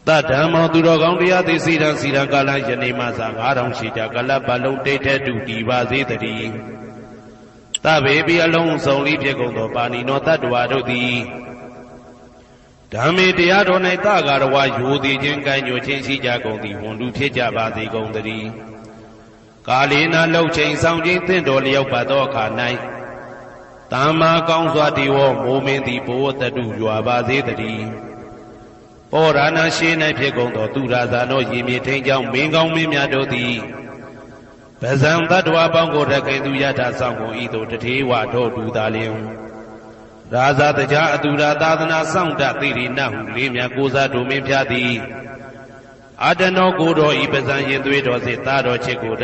Speaker 1: တဓမ္မောသူတော်ကောင်းတရားသိစီရန်ကာလယနေ့မှသာ9000ရှိကြကလပ်ပတ်လုံးတိတ်တဲ့တူတည်ပါစေတည်းသဗ္ဗေပိအလုံးစုံလေးဖြစ်ကုန်သောပါဏိနောတတ္တဝါတို့သည်ဓမ္မေတရားတော်၌သကာရဝယူသည်ချင်းကိုင်းညွချင်းရှိကြကုန်သည်ဝန်တူဖြစ်ကြပါစေကုန်သတည်းကာလေနာလှုပ်ချိန်ဆောင်ခြင်းသင့်တော်လျောက်ပါသောအခါ၌တာမာကောင်းစွာတည်ဝမိုးမင်းသည်ဘိုးတတုရွာပါစေတည်းပောရဏရှိ၌ဖြစ်ကုန်သောသူရာဇာတို့ရည်မြေထိန်ကြောင့်မင်းကောင်းမင်းများတို့သည်ဗဇံတတ္တဝါပေါင်းကိုရခိုင်သူယထာဆောင်ကုန်ဤသို့တထေဝထို့တူသာလျင်ရာဇာတကြားအတူရာသာသနာဆောင်တသိရိနဟုလေးမြတ်ကိုစားတို့မင်းဖျားသည်အာတနောကိုတော်ဤပဇံရင်သွေးတော်စေသားတော်ချစ်ကို